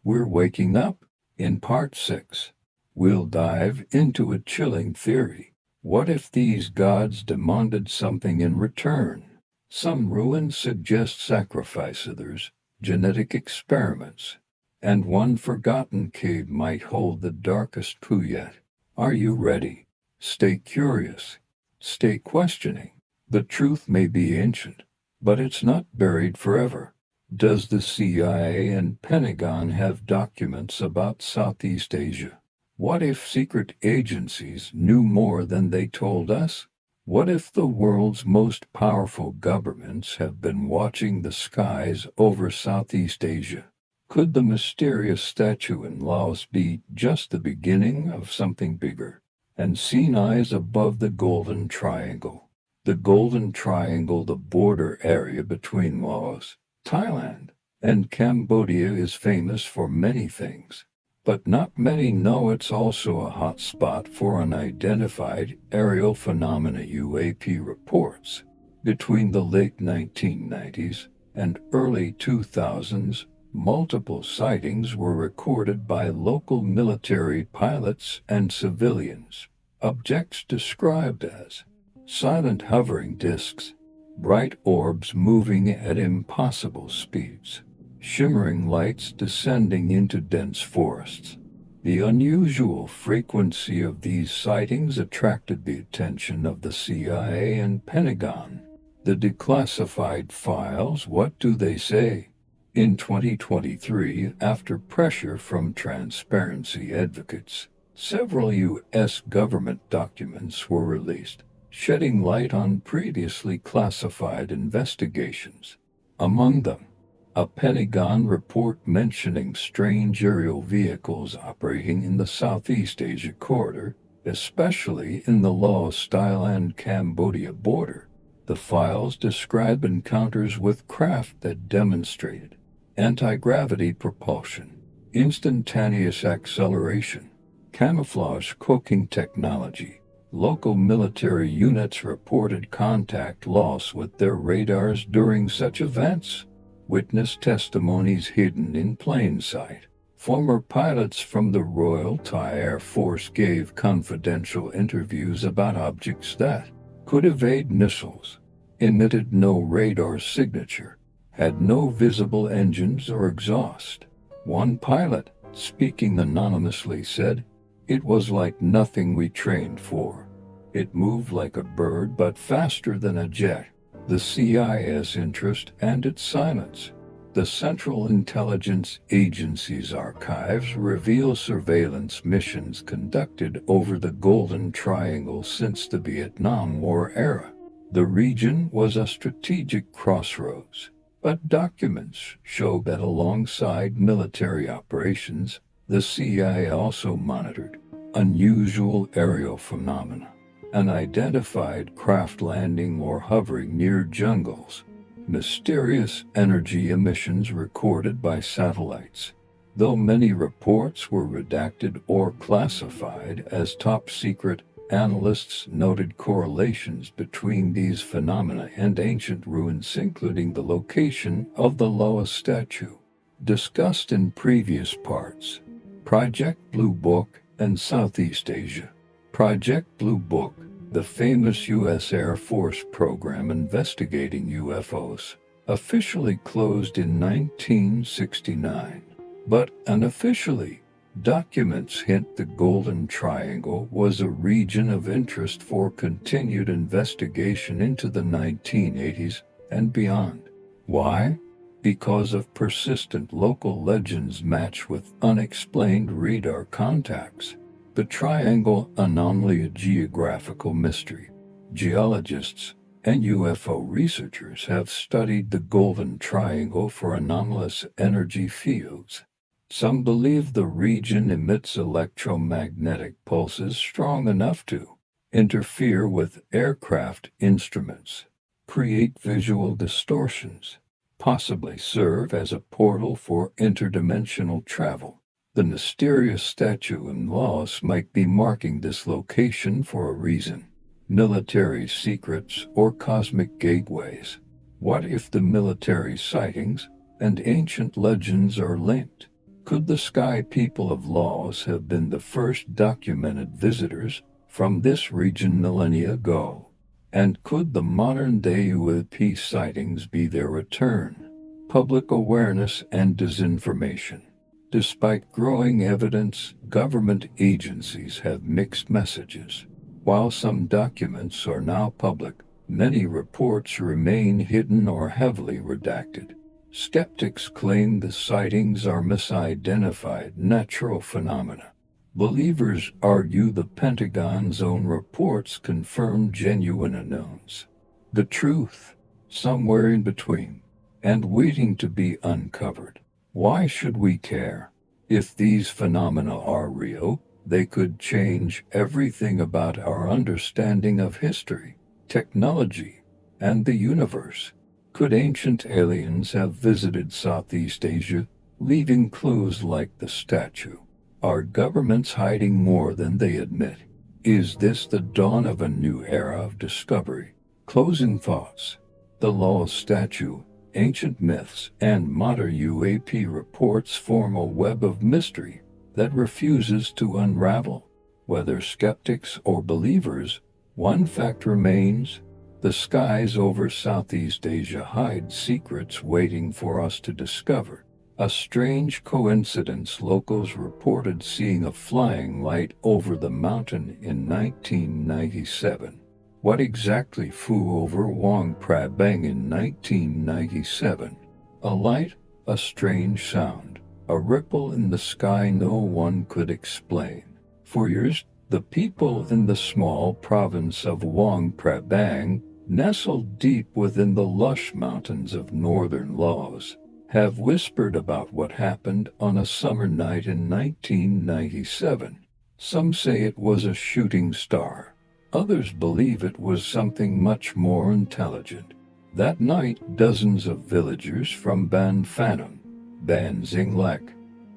we're waking up. In part 6, we'll dive into a chilling theory. What if these gods demanded something in return? Some ruins suggest sacrifice, others genetic experiments, and one forgotten cave might hold the darkest clue yet. Are you ready? Stay curious. Stay questioning. The truth may be ancient, but it's not buried forever. Does the CIA and Pentagon have documents about Southeast Asia? What if secret agencies knew more than they told us? What if the world's most powerful governments have been watching the skies over Southeast Asia? Could the mysterious statue in Laos be just the beginning of something bigger? And seen eyes above the Golden Triangle. The Golden Triangle, the border area between Laos, Thailand, and Cambodia, is famous for many things, but not many know it's also a hot spot for unidentified aerial phenomena. UAP reports. Between the late 1990s and early 2000s, multiple sightings were recorded by local military pilots and civilians. Objects described as silent hovering discs, bright orbs moving at impossible speeds, shimmering lights descending into dense forests. The unusual frequency of these sightings attracted the attention of the CIA and Pentagon. The declassified files, what do they say? In 2023, after pressure from transparency advocates, several U.S. government documents were released. shedding light on previously classified investigations. Among them, a Pentagon report mentioning strange aerial vehicles operating in the Southeast Asia corridor, especially in the Laos, Thailand, Cambodia border. The files describe encounters with craft that demonstrated anti-gravity propulsion, instantaneous acceleration, camouflage cloaking technology. Local military units reported contact loss with their radars during such events. Witness testimonies hidden in plain sight. Former pilots from the Royal Thai Air Force gave confidential interviews about objects that could evade missiles, emitted no radar signature, had no visible engines or exhaust. One pilot, speaking anonymously, said, "It was like nothing we trained for. It moved like a bird but faster than a jet." The CIS interest and its silence. The Central Intelligence Agency's archives reveal surveillance missions conducted over the Golden Triangle since the Vietnam War era. The region was a strategic crossroads, but documents show that alongside military operations, the CIA also monitored unusual aerial phenomena. Unidentified craft landing or hovering near jungles, mysterious energy emissions recorded by satellites. Though many reports were redacted or classified as top secret, analysts noted correlations between these phenomena and ancient ruins, including the location of the Laos statue, discussed in previous parts. Project Blue Book and Southeast Asia. Project Blue Book, the famous U.S. Air Force program investigating UFOs, officially closed in 1969. But unofficially, documents hint the Golden Triangle was a region of interest for continued investigation into the 1980s and beyond. Why? Because of persistent local legends matched with unexplained radar contacts. The Triangle Anomaly, a geographical mystery. Geologists and UFO researchers have studied the Golden Triangle for anomalous energy fields. Some believe the region emits electromagnetic pulses strong enough to interfere with aircraft instruments, create visual distortions, possibly serve as a portal for interdimensional travel. The mysterious statue in Laos might be marking this location for a reason. Military secrets or cosmic gateways. What if the military sightings and ancient legends are linked? Could the sky people of Laos have been the first documented visitors from this region millennia ago? And could the modern-day UFO sightings be their return? Public awareness and disinformation. Despite growing evidence, government agencies have mixed messages. While some documents are now public, many reports remain hidden or heavily redacted. Skeptics claim the sightings are misidentified natural phenomena. Believers argue the Pentagon's own reports confirm genuine unknowns. The truth, somewhere in between, and waiting to be uncovered. Why should we care? If these phenomena are real, they could change everything about our understanding of history, technology, and the universe. Could ancient aliens have visited Southeast Asia, leaving clues like the statue? Are governments hiding more than they admit? Is this the dawn of a new era of discovery? Closing thoughts. The Laos statue, ancient myths, and modern UAP reports form a web of mystery that refuses to unravel. Whether skeptics or believers, one fact remains: the skies over Southeast Asia hide secrets waiting for us to discover. A strange coincidence: locals reported seeing a flying light over the mountain in 1997. What exactly flew over Luang Prabang in 1997? A light, a strange sound, a ripple in the sky no one could explain. For years, The people in the small province of Luang Prabang, nestled deep within the lush mountains of northern Laos, have whispered about what happened on a summer night in 1997. Some say it was a shooting star. Others believe it was something much more intelligent. That night, dozens of villagers from Ban Phantom, Ban Zinglek,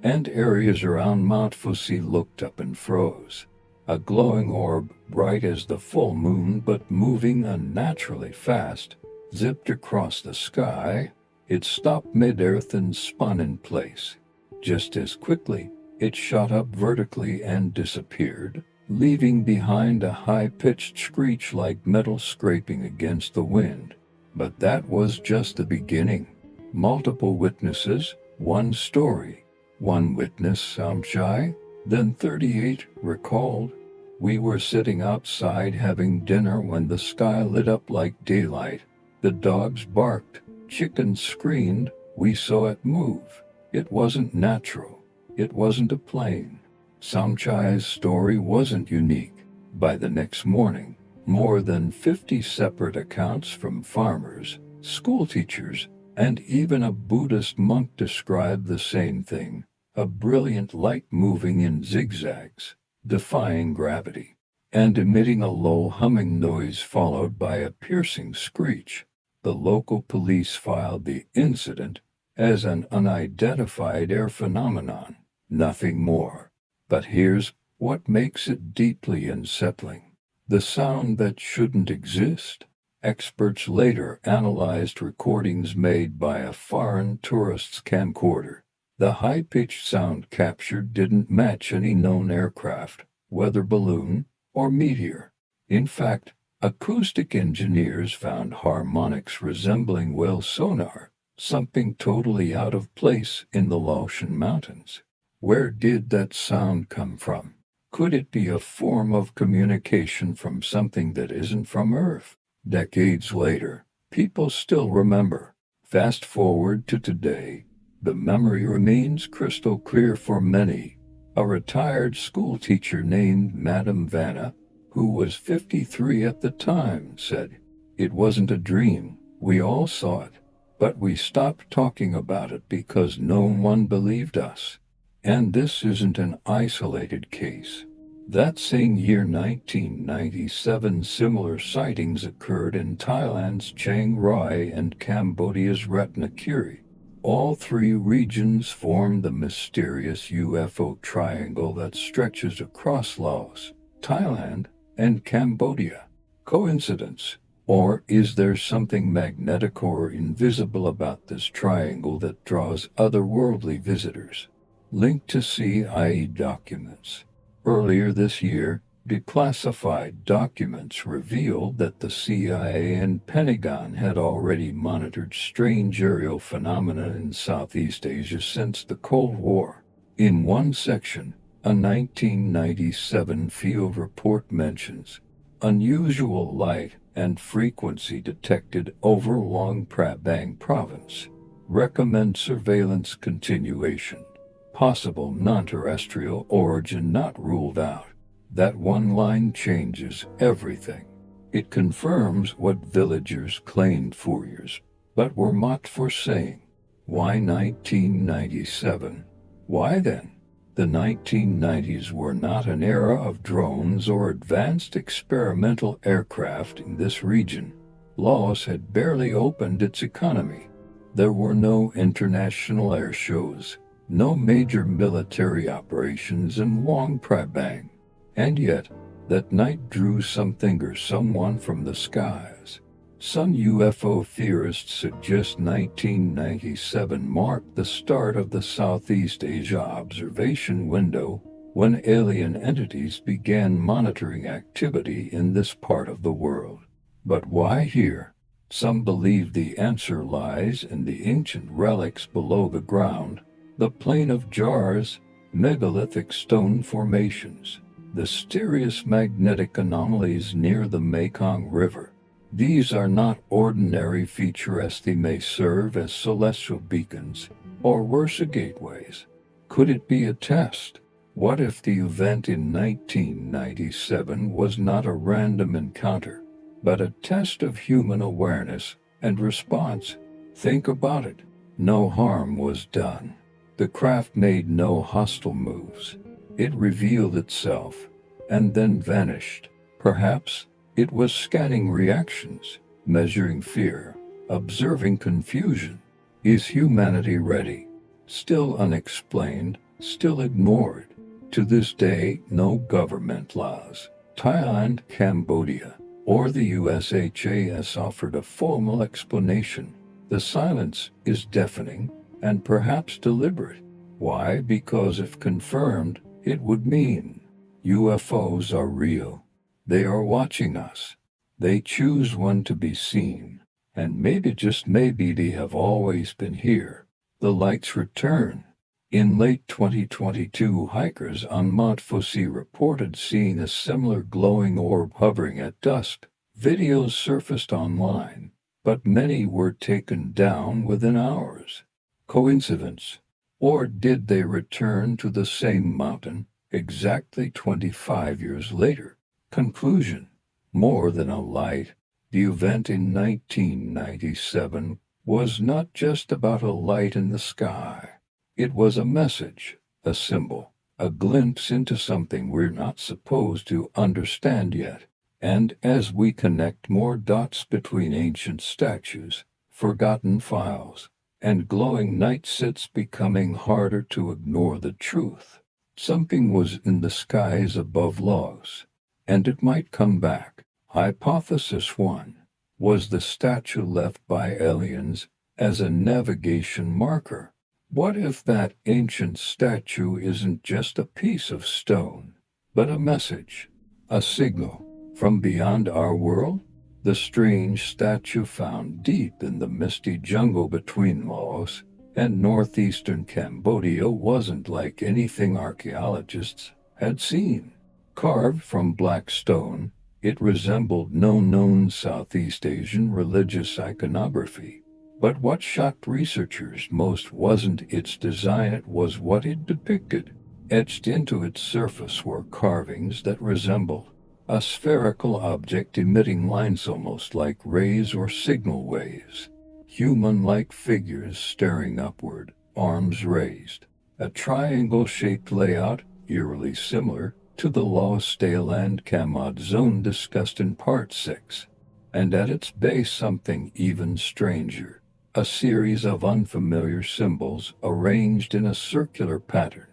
and areas around Mount Fusi looked up and froze. A glowing orb, bright as the full moon but moving unnaturally fast, zipped across the sky. It stopped mid-earth and spun in place. Just as quickly, it shot up vertically and disappeared, leaving behind a high-pitched screech like metal scraping against the wind. But that was just the beginning. Multiple witnesses, one story. One witness, Samchai, then 38, recalled, "We were sitting outside having dinner when the sky lit up like daylight. The dogs barked, chickens screamed, we saw it move. It wasn't natural. It wasn't a plane." Samchai's story wasn't unique. By the next morning, more than 50 separate accounts from farmers, schoolteachers, and even a Buddhist monk described the same thing. A brilliant light moving in zigzags, defying gravity, and emitting a low humming noise followed by a piercing screech. The local police filed the incident as an unidentified air phenomenon, nothing more. But here's what makes it deeply unsettling. The sound that shouldn't exist. Experts later analyzed recordings made by a foreign tourist's camcorder. The high-pitched sound captured didn't match any known aircraft, weather balloon, or meteor. In fact, acoustic engineers found harmonics resembling whale sonar, something totally out of place in the Laotian mountains. Where did that sound come from? Could it be a form of communication from something that isn't from Earth? Decades later, people still remember. Fast forward to today, the memory remains crystal clear for many. A retired school teacher named Madame Vanna, who was 53 at the time, said, "It wasn't a dream, we all saw it, but we stopped talking about it because no one believed us." And this isn't an isolated case. That same year, 1997, similar sightings occurred in Thailand's Chiang Rai and Cambodia's Ratnakiri. All three regions form the mysterious UFO triangle that stretches across Laos, Thailand, and Cambodia. Coincidence? Or is there something magnetic or invisible about this triangle that draws otherworldly visitors? Linked to CIA documents. Earlier this year, declassified documents revealed that the CIA and Pentagon had already monitored strange aerial phenomena in Southeast Asia since the Cold War. In one section, a 1997 field report mentions unusual light and frequency detected over Luang Prabang province. Recommend surveillance continuation. Possible non-terrestrial origin not ruled out. That one line changes everything. It confirms what villagers claimed for years, but were mocked for saying. Why 1997? Why then? The 1990s were not an era of drones or advanced experimental aircraft in this region. Laos had barely opened its economy. There were no international air shows, no major military operations in Luang Prabang. And yet, that night drew something or someone from the skies. Some UFO theorists suggest 1997 marked the start of the Southeast Asia observation window, when alien entities began monitoring activity in this part of the world. But why here? Some believe the answer lies in the ancient relics below the ground, the plain of jars, megalithic stone formations, the mysterious magnetic anomalies near the Mekong River. These are not ordinary features. They may serve as celestial beacons, or worse, gateways. Could it be a test? What if the event in 1997 was not a random encounter, but a test of human awareness and response? Think about it. No harm was done. The craft made no hostile moves. It revealed itself and then vanished. Perhaps it was scanning reactions, measuring fear, observing confusion. Is humanity ready? Still unexplained, still ignored. To this day, no government laws, Thailand, Cambodia, or the USHAS offered a formal explanation. The silence is deafening and perhaps deliberate. Why? Because if confirmed, it would mean UFOs are real. They are watching us. They choose when to be seen. And maybe, just maybe, they have always been here. The lights return. In late 2022, hikers on Mount Fuji reported seeing a similar glowing orb hovering at dusk. Videos surfaced online, but many were taken down within hours. Coincidence? Or did they return to the same mountain exactly 25 years later? Conclusion: more than a light, the event in 1997 was not just about a light in the sky. It was a message, a symbol, a glimpse into something we're not supposed to understand yet. And as we connect more dots between ancient statues, forgotten files, and glowing nights, it's becoming harder to ignore the truth. Something was in the skies above Laos, and it might come back. Hypothesis 1. Was the statue left by aliens as a navigation marker? What if that ancient statue isn't just a piece of stone, but a message, a signal from beyond our world? The strange statue found deep in the misty jungle between Laos and northeastern Cambodia wasn't like anything archaeologists had seen. Carved from black stone, it resembled no known Southeast Asian religious iconography. But what shocked researchers most wasn't its design, it was what it depicted. Etched into its surface were carvings that resembled a spherical object emitting lines almost like rays or signal waves. Human-like figures staring upward, arms raised. A triangle-shaped layout, eerily similar to the Laos Land Kamod zone discussed in Part 6. And at its base something even stranger. A series of unfamiliar symbols arranged in a circular pattern.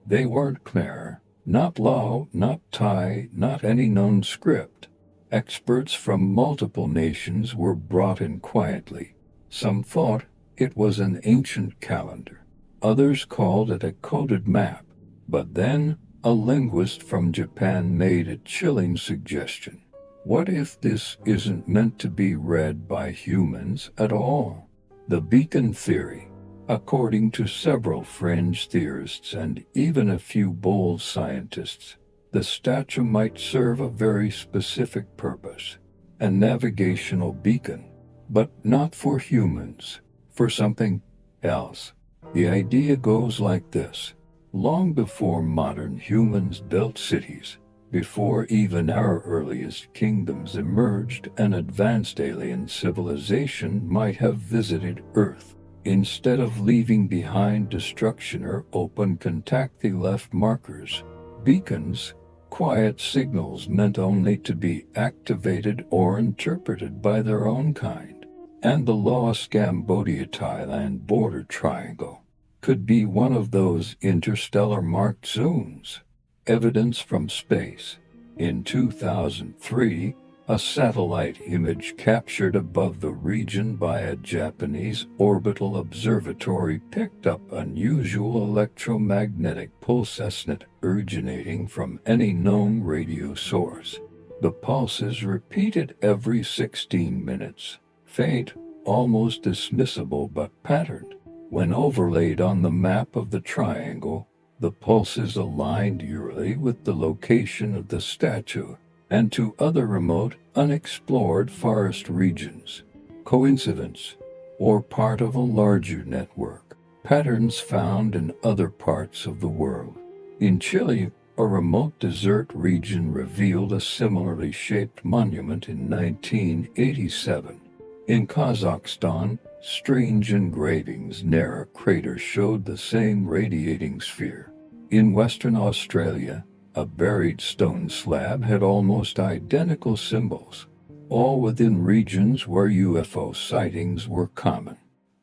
They weren't Khmer, not Lao, not Thai, not any known script. Experts from multiple nations were brought in quietly. Some thought it was an ancient calendar. Others called it a coded map. But then, a linguist from Japan made a chilling suggestion. What if this isn't meant to be read by humans at all? The beacon theory. According to several fringe theorists and even a few bold scientists, the statue might serve a very specific purpose, a navigational beacon, but not for humans, for something else. The idea goes like this. Long before modern humans built cities, before even our earliest kingdoms emerged, an advanced alien civilization might have visited Earth. Instead of leaving behind destruction or open contact, they left markers, beacons, quiet signals meant only to be activated or interpreted by their own kind. And the Laos Cambodia-Thailand border triangle could be one of those interstellar marked zones. Evidence from space. In 2003, a satellite image captured above the region by a Japanese orbital observatory picked up unusual electromagnetic pulses not originating from any known radio source. The pulses repeated every 16 minutes, faint, almost dismissible but patterned. When overlaid on the map of the triangle, the pulses aligned eerily with the location of the statue and to other remote, unexplored forest regions. Coincidence? Or part of a larger network? Patterns found in other parts of the world. In Chile, a remote desert region revealed a similarly shaped monument in 1987. In Kazakhstan, strange engravings near a crater showed the same radiating sphere. In Western Australia, a buried stone slab had almost identical symbols, all within regions where UFO sightings were common,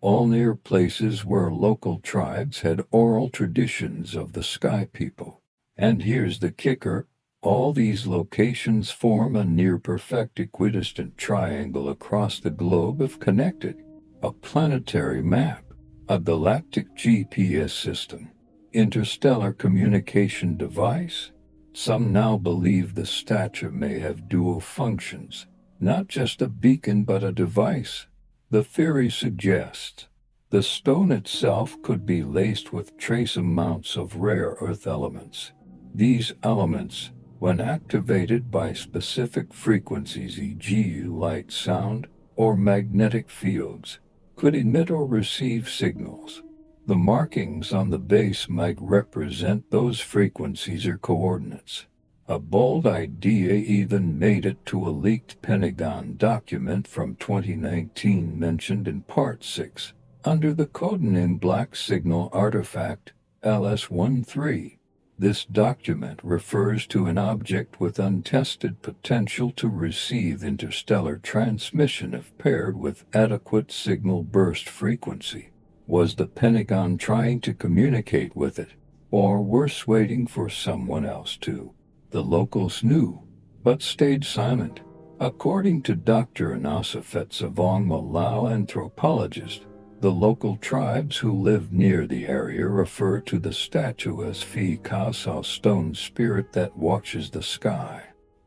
all near places where local tribes had oral traditions of the sky people. And here's the kicker, all these locations form a near-perfect equidistant triangle across the globe if connected. A planetary map, a galactic GPS system, interstellar communication device. Some now believe the statue may have dual functions, not just a beacon but a device. The theory suggests the stone itself could be laced with trace amounts of rare earth elements. These elements, when activated by specific frequencies e.g. light, sound, or magnetic fields, could emit or receive signals. The markings on the base might represent those frequencies or coordinates. A bold idea even made it to a leaked Pentagon document from 2019 mentioned in Part 6, under the codename Black Signal Artifact, LS-13. This document refers to an object with untested potential to receive interstellar transmission if paired with adequate signal burst frequency. Was the Pentagon trying to communicate with it, or worse, waiting for someone else to? The locals knew, but stayed silent. According to Dr. Anasafet Savong, a Lao anthropologist, the local tribes who live near the area refer to the statue as Phi Kasao, stone spirit that watches the sky.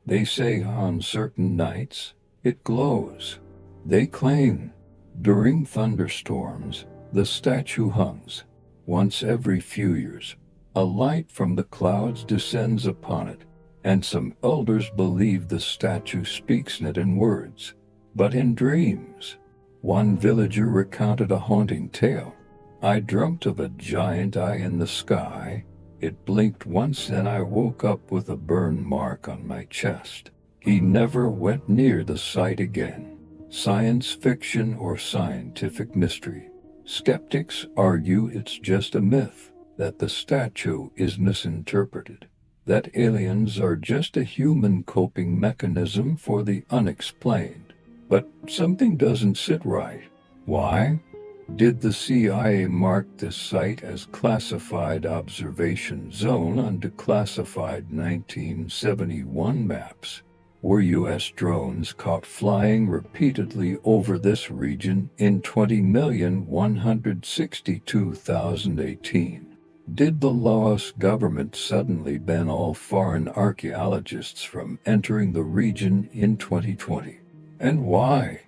They say on certain nights, it glows. They claim, during thunderstorms, the statue hums. Once every few years, a light from the clouds descends upon it, and some elders believe the statue speaks not in words, but in dreams. One villager recounted a haunting tale. I dreamt of a giant eye in the sky. It blinked once and I woke up with a burn mark on my chest. He never went near the site again. Science fiction or scientific mystery? Skeptics argue it's just a myth, that the statue is misinterpreted, that aliens are just a human coping mechanism for the unexplained. But something doesn't sit right. Why? Did the CIA mark this site as classified observation zone on declassified 1971 maps? Were U.S. drones caught flying repeatedly over this region in 20,162,018? Did the Laos government suddenly ban all foreign archaeologists from entering the region in 2020? And why?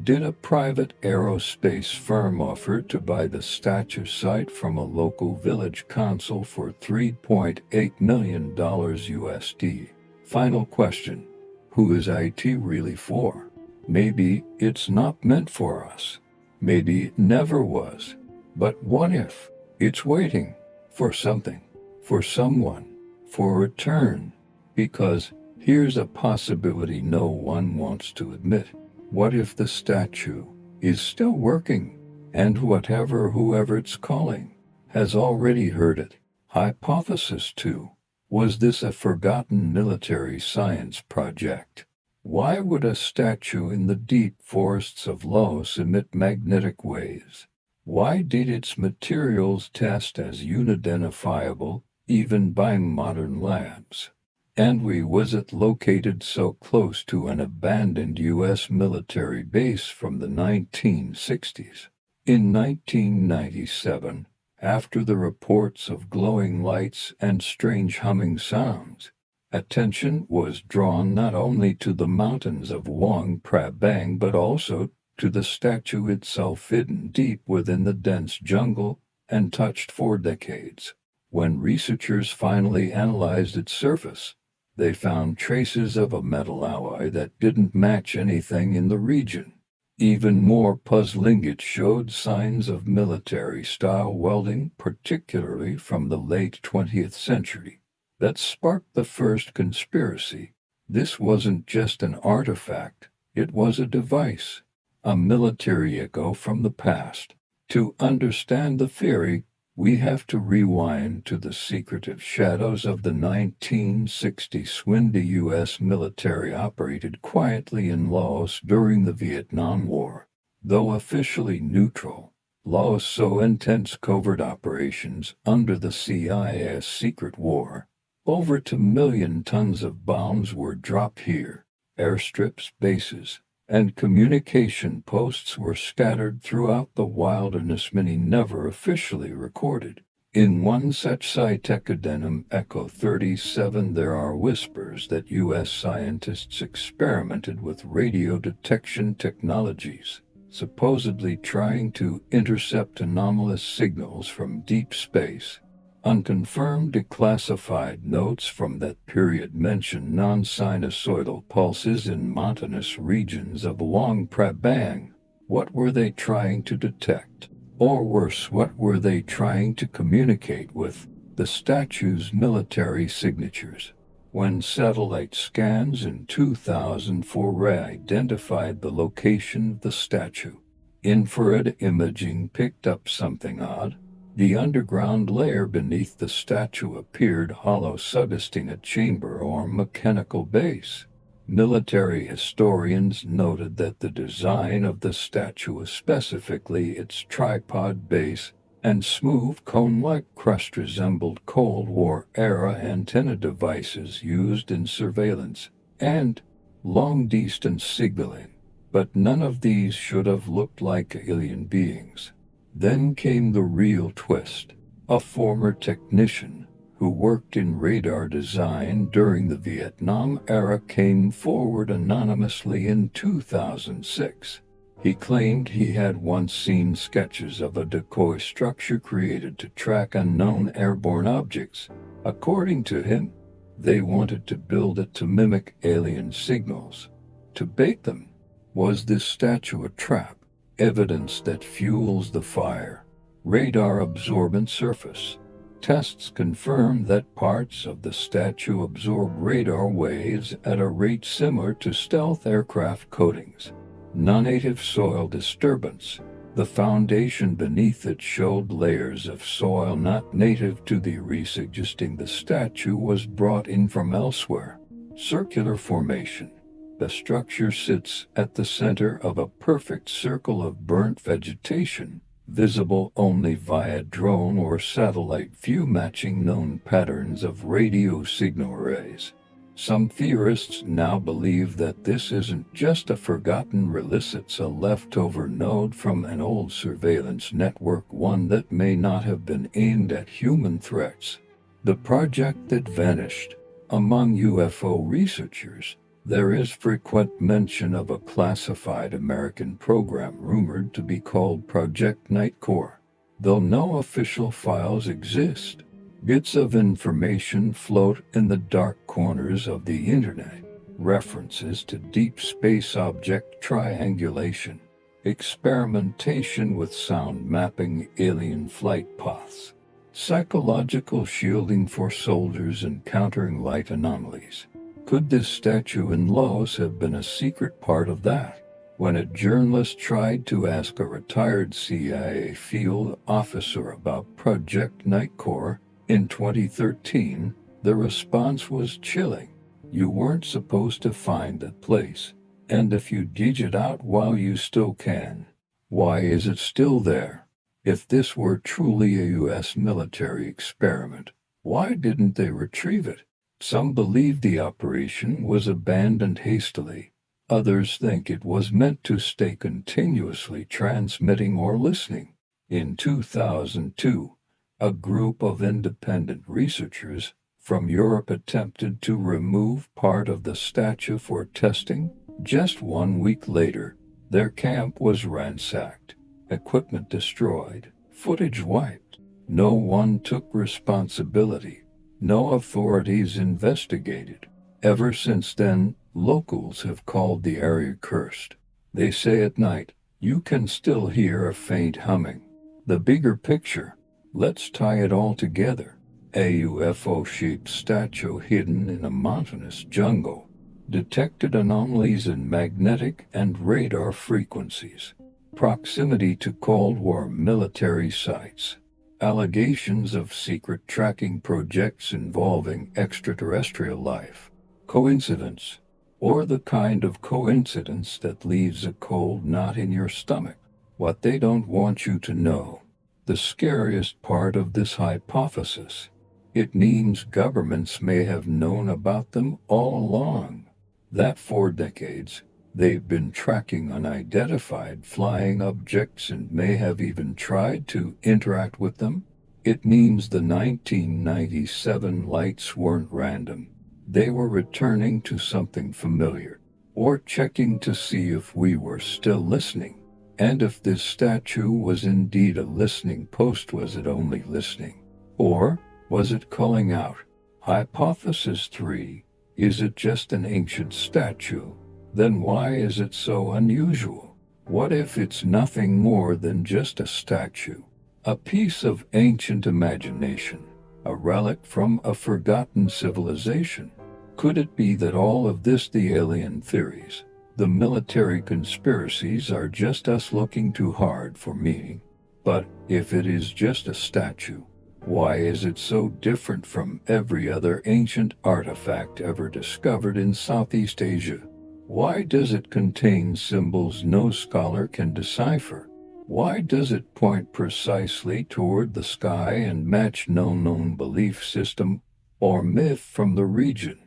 Did a private aerospace firm offer to buy the statue site from a local village council for $3.8 million USD? Final question. Who is IT really for? Maybe it's not meant for us. Maybe it never was. But what if it's waiting for something, for someone, for a return? Because here's a possibility no one wants to admit. What if the statue is still working, and whoever it's calling has already heard it? Hypothesis 2. Was this a forgotten military science project? Why would a statue in the deep forests of Laos emit magnetic waves? Why did its materials test as unidentifiable, even by modern labs? And was it located so close to an abandoned U.S. military base from the 1960s? In 1997, after the reports of glowing lights and strange humming sounds, attention was drawn not only to the mountains of Luang Prabang but also to the statue itself, hidden deep within the dense jungle and touched for decades. When researchers finally analyzed its surface, they found traces of a metal alloy that didn't match anything in the region. Even more puzzling, it showed signs of military-style welding, particularly from the late 20th century, that sparked the first conspiracy. This wasn't just an artifact, it was a device, a military echo from the past. To understand the theory, we have to rewind to the secretive shadows of the 1960s when the U.S. military operated quietly in Laos during the Vietnam War. Though officially neutral, Laos saw intense covert operations under the CIA's secret war. Over 2 million tons of bombs were dropped here. Airstrips, bases, and communication posts were scattered throughout the wilderness, many never officially recorded. In one such site, Ecodenium Echo 37, there are whispers that U.S. scientists experimented with radio detection technologies, supposedly trying to intercept anomalous signals from deep space. Unconfirmed declassified notes from that period mention non-sinusoidal pulses in mountainous regions of Luang Prabang. What were they trying to detect? Or worse, what were they trying to communicate with? The statue's military signatures. When satellite scans in 2004 identified the location of the statue, infrared imaging picked up something odd. The underground layer beneath the statue appeared hollow, suggesting a chamber or mechanical base. Military historians noted that the design of the statue, specifically its tripod base and smooth cone-like crust, resembled Cold War-era antenna devices used in surveillance and long-distance signaling. But none of these should have looked like alien beings. Then came the real twist. A former technician who worked in radar design during the Vietnam era came forward anonymously in 2006. He claimed he had once seen sketches of a decoy structure created to track unknown airborne objects. According to him, they wanted to build it to mimic alien signals, to bait them. Was this statue a trap? Evidence that fuels the fire. Radar absorbent surface. Tests confirm that parts of the statue absorb radar waves at a rate similar to stealth aircraft coatings. Non-native soil disturbance. The foundation beneath it showed layers of soil not native to the area, suggesting the statue was brought in from elsewhere. Circular formation. The structure sits at the center of a perfect circle of burnt vegetation, visible only via drone or satellite view, matching known patterns of radio signal arrays. Some theorists now believe that this isn't just a forgotten relic, it's a leftover node from an old surveillance network, one that may not have been aimed at human threats. The project that vanished. Among UFO researchers, there is frequent mention of a classified American program rumored to be called Project Nightcore. Though no official files exist, bits of information float in the dark corners of the internet. References to deep space object triangulation, experimentation with sound mapping, alien flight paths, psychological shielding for soldiers encountering light anomalies. Could this statue in Laos have been a secret part of that? When a journalist tried to ask a retired CIA field officer about Project Nightcore in 2013, the response was chilling. You weren't supposed to find that place, and if you dig it out while you still can, why is it still there? If this were truly a U.S. military experiment, why didn't they retrieve it? Some believe the operation was abandoned hastily. Others think it was meant to stay continuously transmitting or listening. In 2002, a group of independent researchers from Europe attempted to remove part of the statue for testing. Just 1 week later, their camp was ransacked, equipment destroyed, footage wiped. No one took responsibility. No authorities investigated. Ever since then, locals have called the area cursed. They say at night, you can still hear a faint humming. The bigger picture. Let's tie it all together. A UFO-shaped statue hidden in a mountainous jungle detected anomalies in magnetic and radar frequencies, proximity to Cold War military sites, allegations of secret tracking projects involving extraterrestrial life. Coincidence? Or the kind of coincidence that leaves a cold knot in your stomach? What they don't want you to know. The scariest part of this hypothesis. It means governments may have known about them all along. That for decades, they've been tracking unidentified flying objects and may have even tried to interact with them. It means the 1997 lights weren't random. They were returning to something familiar, or checking to see if we were still listening. And if this statue was indeed a listening post, was it only listening? Or was it calling out? Hypothesis 3. Is it just an ancient statue? Then why is it so unusual? What if it's nothing more than just a statue? A piece of ancient imagination, a relic from a forgotten civilization? Could it be that all of this, the alien theories, the military conspiracies, are just us looking too hard for meaning? But if it is just a statue, why is it so different from every other ancient artifact ever discovered in Southeast Asia? Why does it contain symbols no scholar can decipher? Why does it point precisely toward the sky and match no known belief system or myth from the region?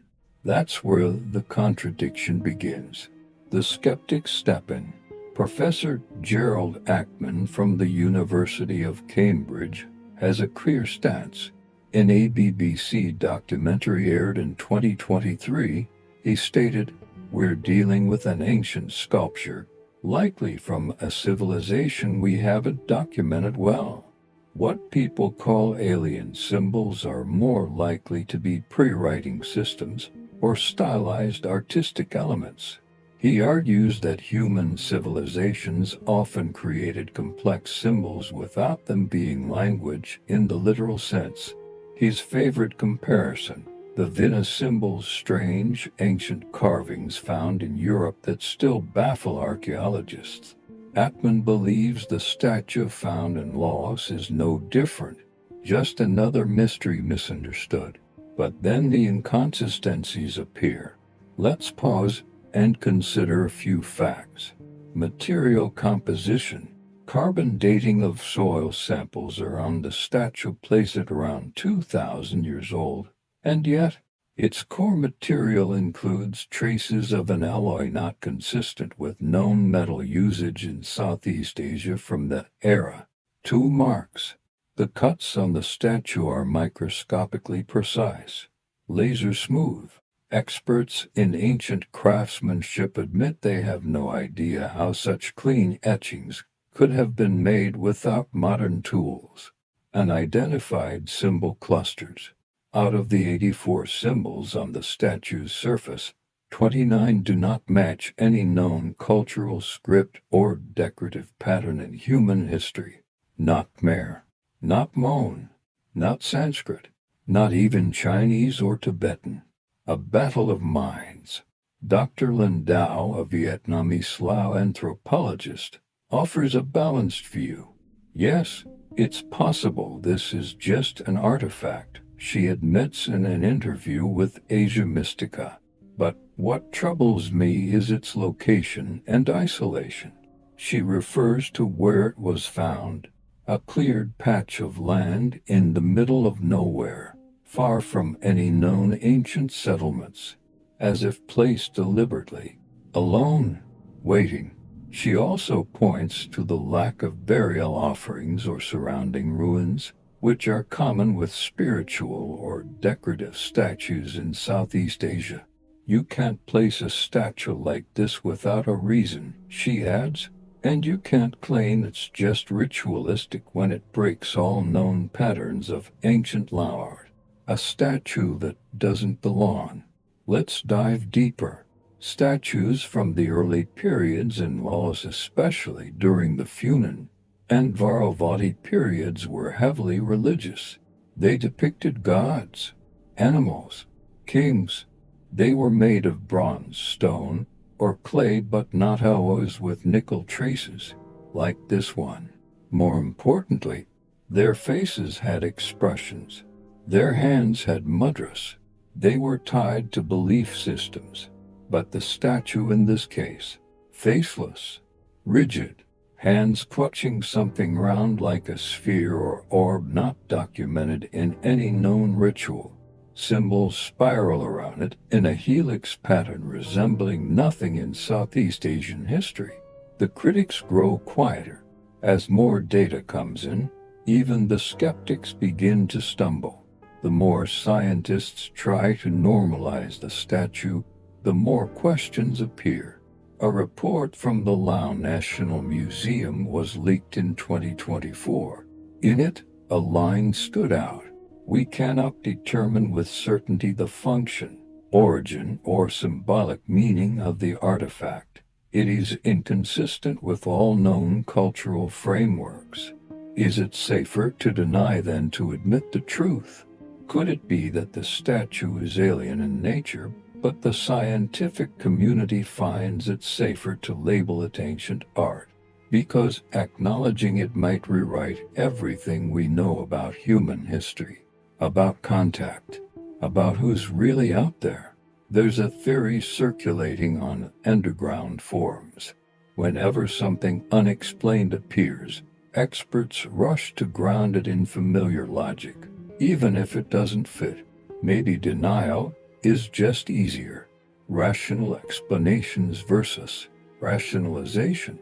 That's where the contradiction begins. The skeptics step in. Professor Gerald Ackman from the University of Cambridge has a clear stance. In a BBC documentary aired in 2023, he stated, "We're dealing with an ancient sculpture, likely from a civilization we haven't documented well. What people call alien symbols are more likely to be pre-writing systems or stylized artistic elements." He argues that human civilizations often created complex symbols without them being language in the literal sense. His favorite comparison: the Vina symbols, strange ancient carvings found in Europe that still baffle archaeologists. Ackman believes the statue found in Laos is no different, just another mystery misunderstood. But then the inconsistencies appear. Let's pause and consider a few facts. Material composition. Carbon dating of soil samples around the statue place it around 2,000 years old, and yet its core material includes traces of an alloy not consistent with known metal usage in Southeast Asia from the era. 2 marks. The cuts on the statue are microscopically precise, laser smooth. Experts in ancient craftsmanship admit they have no idea how such clean etchings could have been made without modern tools. Unidentified symbol clusters. Out of the 84 symbols on the statue's surface, 29 do not match any known cultural script or decorative pattern in human history. Not Khmer, not Mon, not Sanskrit, not even Chinese or Tibetan. A battle of minds. Dr. Lin Dao, a Vietnamese Lao anthropologist, offers a balanced view. Yes, it's possible this is just an artifact, she admits in an interview with Asia Mystica. But what troubles me is its location and isolation. She refers to where it was found, a cleared patch of land in the middle of nowhere, far from any known ancient settlements, as if placed deliberately, alone, waiting. She also points to the lack of burial offerings or surrounding ruins, which are common with spiritual or decorative statues in Southeast Asia. You can't place a statue like this without a reason, she adds, and you can't claim it's just ritualistic when it breaks all known patterns of ancient Lao art. A statue that doesn't belong. Let's dive deeper. Statues from the early periods in Laos, especially during the Funan and Varavati periods, were heavily religious. They depicted gods, animals, kings. They were made of bronze, stone, or clay, but not always with nickel traces, like this one. More importantly, their faces had expressions. Their hands had mudras. They were tied to belief systems. But the statue in this case, faceless, rigid, hands clutching something round like a sphere or orb not documented in any known ritual. Symbols spiral around it in a helix pattern resembling nothing in Southeast Asian history. The critics grow quieter. As more data comes in, even the skeptics begin to stumble. The more scientists try to normalize the statue, the more questions appear. A report from the Laos National Museum was leaked in 2024. In it, a line stood out. We cannot determine with certainty the function, origin, or symbolic meaning of the artifact. It is inconsistent with all known cultural frameworks. Is it safer to deny than to admit the truth? Could it be that the statue is alien in nature, but the scientific community finds it safer to label it ancient art, because acknowledging it might rewrite everything we know about human history, about contact, about who's really out there? There's a theory circulating on underground forums. Whenever something unexplained appears, experts rush to ground it in familiar logic, even if it doesn't fit. Maybe denial is just easier. Rational explanations versus rationalization.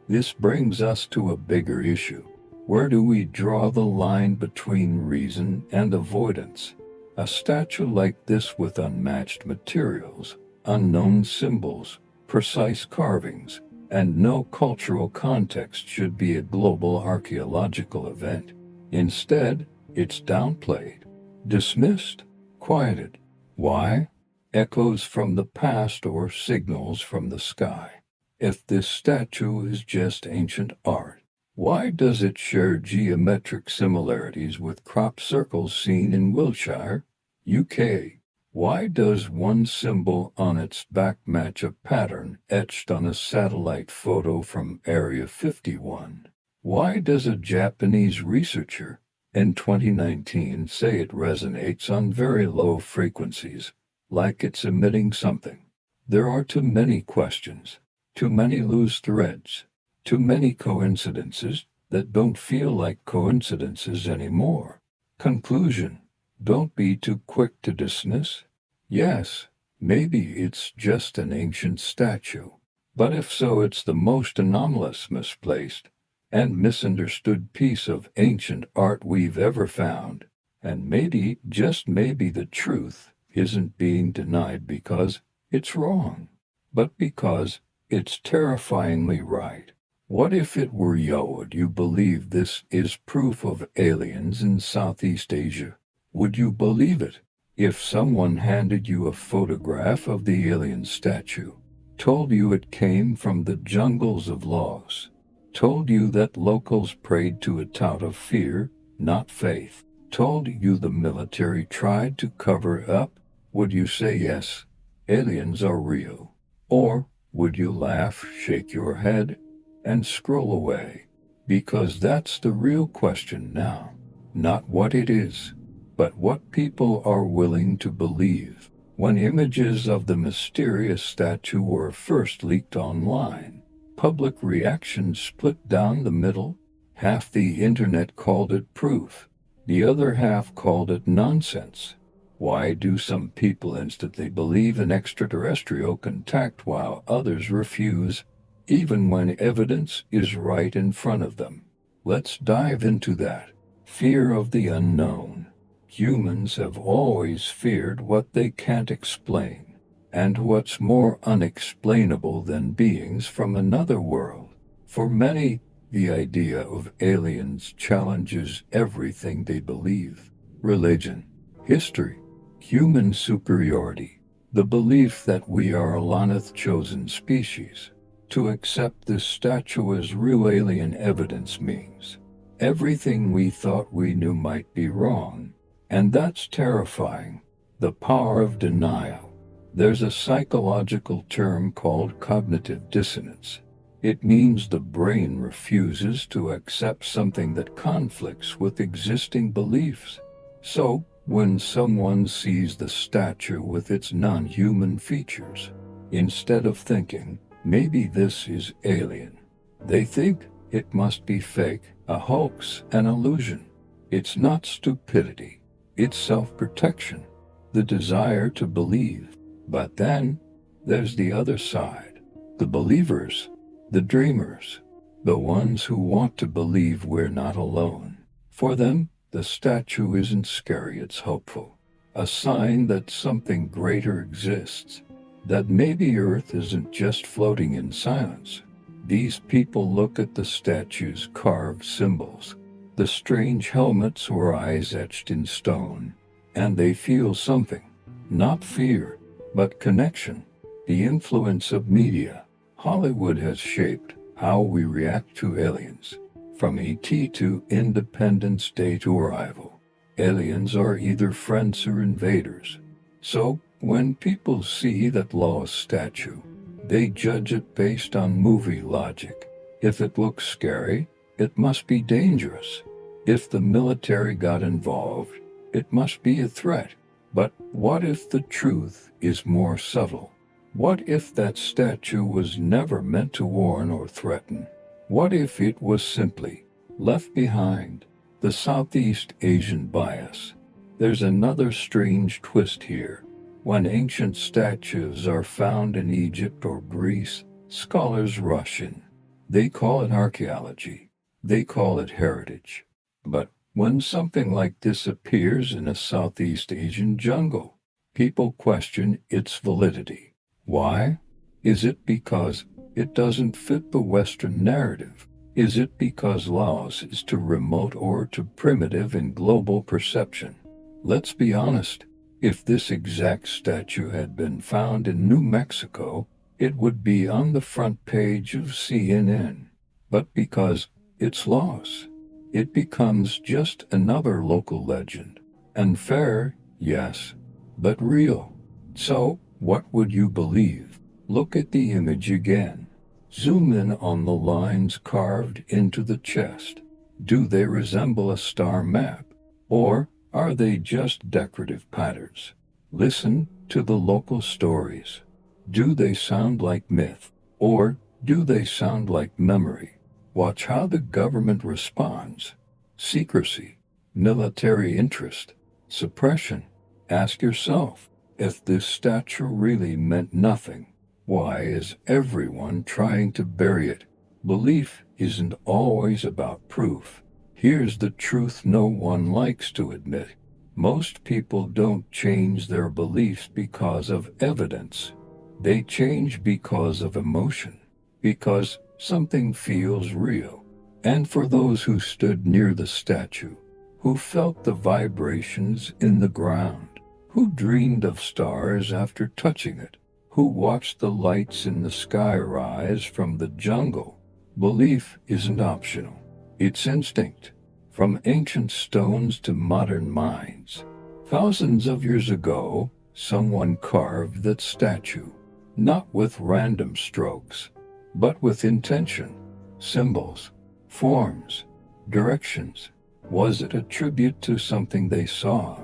This brings us to a bigger issue. Where do we draw the line between reason and avoidance? A statue like this with unmatched materials, unknown symbols, precise carvings, and no cultural context should be a global archaeological event. Instead, it's downplayed, dismissed, quieted. Why? Echoes from the past or signals from the sky. If this statue is just ancient art, why does it share geometric similarities with crop circles seen in Wiltshire, UK? Why does one symbol on its back match a pattern etched on a satellite photo from Area 51? Why does a Japanese researcher in 2019 say it resonates on very low frequencies, like it's emitting something? There are too many questions, too many loose threads, too many coincidences that don't feel like coincidences anymore. Conclusion: don't be too quick to dismiss. Yes, maybe it's just an ancient statue, but if so, it's the most anomalous, misplaced, and misunderstood piece of ancient art we've ever found. And maybe, just maybe, the truth isn't being denied because it's wrong, but because it's terrifyingly right. What if it were you? Would you believe this is proof of aliens in Southeast Asia? Would you believe it? If someone handed you a photograph of the alien statue, told you it came from the jungles of Laos, told you that locals prayed to it out of fear, not faith, told you the military tried to cover it up, would you say yes, aliens are real? Or would you laugh, shake your head, and scroll away? Because that's the real question now. Not what it is, but what people are willing to believe. When images of the mysterious statue were first leaked online, public reaction split down the middle. Half the internet called it proof. The other half called it nonsense. Why do some people instantly believe in extraterrestrial contact while others refuse, even when evidence is right in front of them? Let's dive into that. Fear of the unknown. Humans have always feared what they can't explain. And what's more unexplainable than beings from another world? For many, the idea of aliens challenges everything they believe. Religion, history, human superiority. The belief that we are a Laneth chosen species. To accept this statue as real alien evidence means everything we thought we knew might be wrong. And that's terrifying. The power of denial. There's a psychological term called cognitive dissonance. It means the brain refuses to accept something that conflicts with existing beliefs. So, when someone sees the statue with its non-human features, instead of thinking, maybe this is alien, they think it must be fake, a hoax, an illusion. It's not stupidity. It's self-protection, the desire to believe. But then, there's the other side. The believers, the dreamers, the ones who want to believe we're not alone. For them, the statue isn't scary, it's hopeful. A sign that something greater exists. That maybe Earth isn't just floating in silence. These people look at the statue's carved symbols, the strange helmets or eyes etched in stone, and they feel something. Not fear, but connection. The influence of media. Hollywood has shaped how we react to aliens. From ET to Independence Day to Arrival, aliens are either friends or invaders. So, when people see that Laos statue, they judge it based on movie logic. If it looks scary, it must be dangerous. If the military got involved, it must be a threat. But what if the truth is more subtle? What if that statue was never meant to warn or threaten? What if it was simply left behind? The Southeast Asian bias. There's another strange twist here. When ancient statues are found in Egypt or Greece, scholars rush in. They call it archaeology. They call it heritage. But when something like this appears in a Southeast Asian jungle, people question its validity. Why? Is it because it doesn't fit the Western narrative? Is it because Laos is too remote or too primitive in global perception? Let's be honest. If this exact statue had been found in New Mexico, it would be on the front page of CNN. But because it's Laos, it becomes just another local legend. Unfair, yes, but real. So, what would you believe? Look at the image again. Zoom in on the lines carved into the chest. Do they resemble a star map? Or are they just decorative patterns? Listen to the local stories. Do they sound like myth? Or do they sound like memory? Watch how the government responds. Secrecy, military interest, suppression. Ask yourself, if this statue really meant nothing, why is everyone trying to bury it? Belief isn't always about proof. Here's the truth no one likes to admit. Most people don't change their beliefs because of evidence. They change because of emotion, because something feels real. And for those who stood near the statue, who felt the vibrations in the ground, who dreamed of stars after touching it, who watched the lights in the sky rise from the jungle, belief isn't optional. It's instinct. From ancient stones to modern minds. Thousands of years ago, someone carved that statue, not with random strokes, but with intention, symbols, forms, directions. Was it a tribute to something they saw?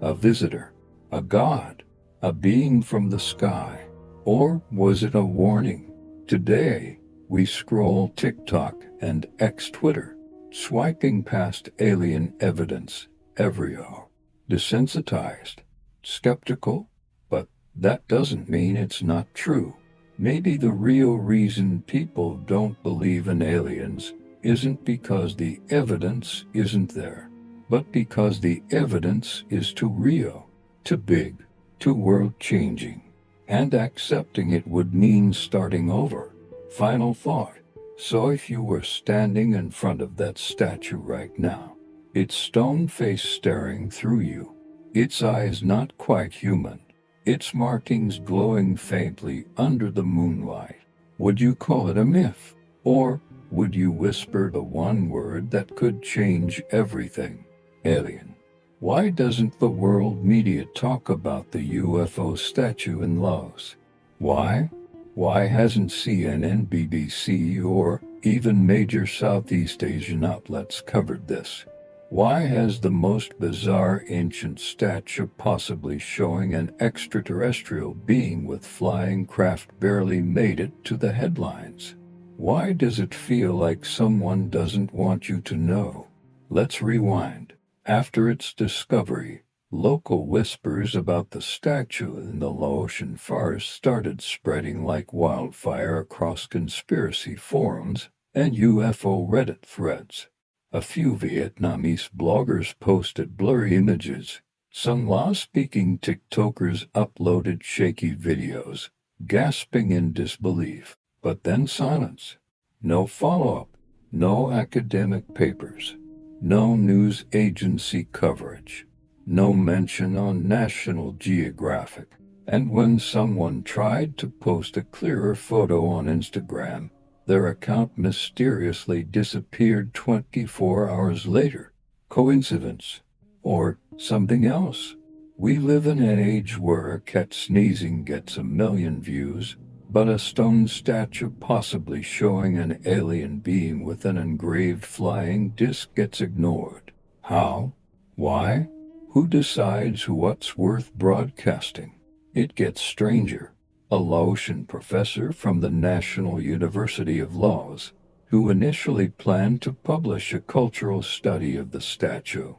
A visitor, a god, a being from the sky? Or was it a warning? Today, we scroll TikTok and X-Twitter, swiping past alien evidence every hour. Desensitized, skeptical, but that doesn't mean it's not true. Maybe the real reason people don't believe in aliens isn't because the evidence isn't there, but because the evidence is too real, too big, too world-changing. And accepting it would mean starting over. Final thought. So if you were standing in front of that statue right now, its stone face staring through you, its eyes not quite human, its markings glowing faintly under the moonlight. Would you call it a myth? Or would you whisper the one word that could change everything? Alien. Why doesn't the world media talk about the UFO statue in Laos? Why? Why hasn't CNN, BBC, or even major Southeast Asian outlets covered this? Why has the most bizarre ancient statue possibly showing an extraterrestrial being with flying craft barely made it to the headlines? Why does it feel like someone doesn't want you to know? Let's rewind. After its discovery, local whispers about the statue in the Laotian forest started spreading like wildfire across conspiracy forums and UFO Reddit threads. A few Vietnamese bloggers posted blurry images. Some Lao-speaking TikTokers uploaded shaky videos, gasping in disbelief. But then silence. No follow-up. No academic papers. No news agency coverage. No mention on National Geographic. And when someone tried to post a clearer photo on Instagram, their account mysteriously disappeared 24 hours later. Coincidence? Or something else? We live in an age where a cat sneezing gets 1 million views, but a stone statue possibly showing an alien being with an engraved flying disc gets ignored. How? Why? Who decides what's worth broadcasting? It gets stranger. A Laotian professor from the National University of Laos, who initially planned to publish a cultural study of the statue,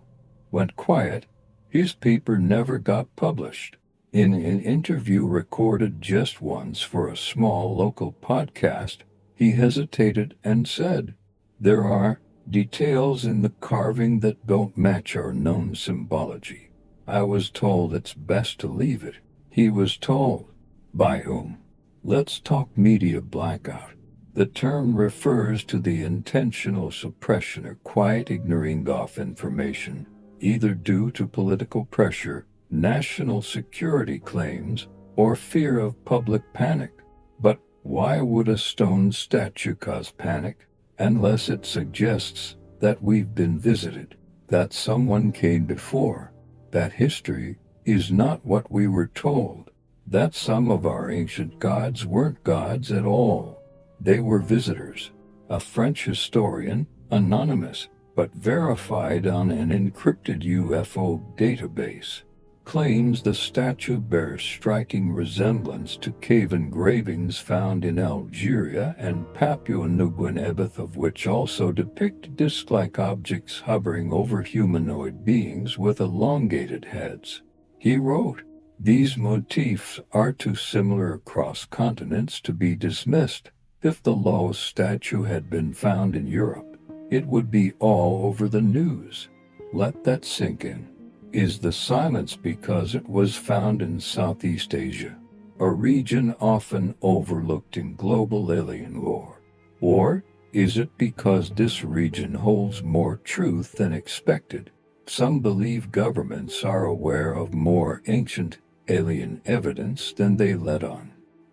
went quiet. His paper never got published. In an interview recorded just once for a small local podcast, he hesitated and said, "There are details in the carving that don't match our known symbology. I was told it's best to leave it." He was told. By whom? Let's talk media blackout. The term refers to the intentional suppression or quiet ignoring of information, either due to political pressure, national security claims, or fear of public panic. But why would a stone statue cause panic? Unless it suggests that we've been visited, that someone came before, that history is not what we were told, that some of our ancient gods weren't gods at all. They were visitors. A French historian, anonymous, but verified on an encrypted UFO database, claims the statue bears striking resemblance to cave engravings found in Algeria and Papua New Guinea, of which also depict disc-like objects hovering over humanoid beings with elongated heads. He wrote, "These motifs are too similar across continents to be dismissed. If the Laos statue had been found in Europe, it would be all over the news." Let that sink in. Is the silence because it was found in Southeast Asia, a region often overlooked in global alien lore? Or is it because this region holds more truth than expected? Some believe governments are aware of more ancient alien evidence than they let on.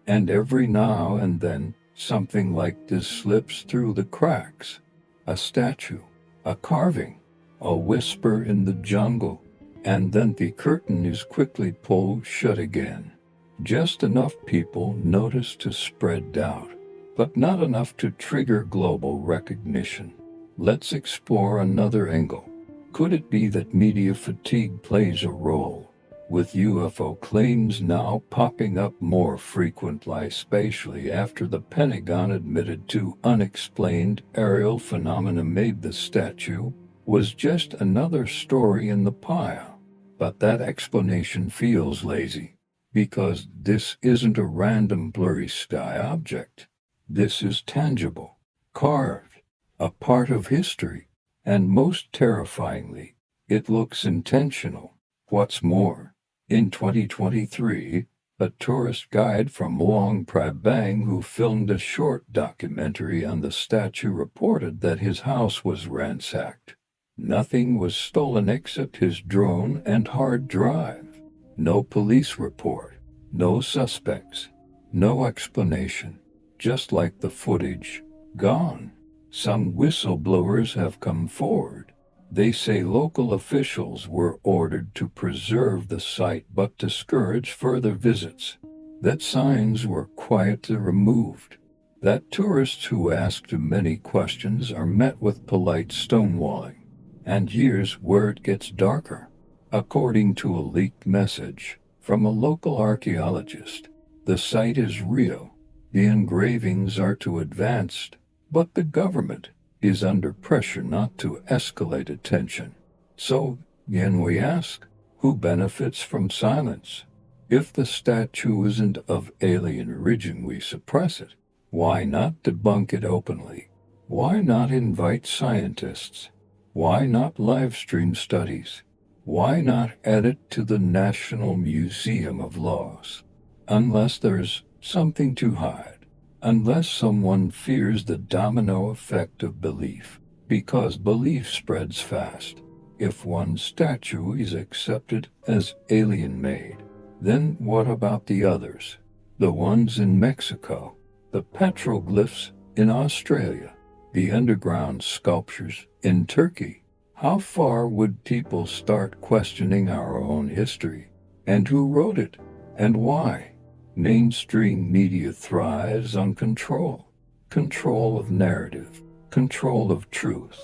And every now and then, something like this slips through the cracks. A statue, a carving, a whisper in the jungle, and then the curtain is quickly pulled shut again. Just enough people notice to spread doubt, but not enough to trigger global recognition. Let's explore another angle. Could it be that media fatigue plays a role, with UFO claims now popping up more frequently, especially after the Pentagon admitted to unexplained aerial phenomena made the statue was just another story in the pile? But that explanation feels lazy, because this isn't a random blurry sky object. This is tangible, carved, a part of history, and most terrifyingly, it looks intentional. What's more, in 2023, a tourist guide from Luang Prabang who filmed a short documentary on the statue reported that his house was ransacked. Nothing was stolen except his drone and hard drive. No police report, No suspects. No explanation. Just like the footage. Gone. Some whistleblowers have come forward. They say local officials were ordered to preserve the site but discourage further visits. That signs were quietly removed. That tourists who ask too many questions are met with polite stonewalling. And here's where it gets darker. According to a leaked message from a local archaeologist, the site is real. The engravings are too advanced, but the government is under pressure not to escalate attention. So, again we ask, who benefits from silence? If the statue isn't of alien origin, we suppress it. Why not debunk it openly? Why not invite scientists? Why not live stream studies? Why not add it to the National Museum of Laos? Unless there's something to hide. Unless someone fears the domino effect of belief. Because belief spreads fast. If one statue is accepted as alien-made, then what about the others? The ones in Mexico, the petroglyphs in Australia, the underground sculptures in Turkey. How far would people start questioning our own history? And who wrote it? And why? Mainstream media thrives on control. Control of narrative. Control of truth.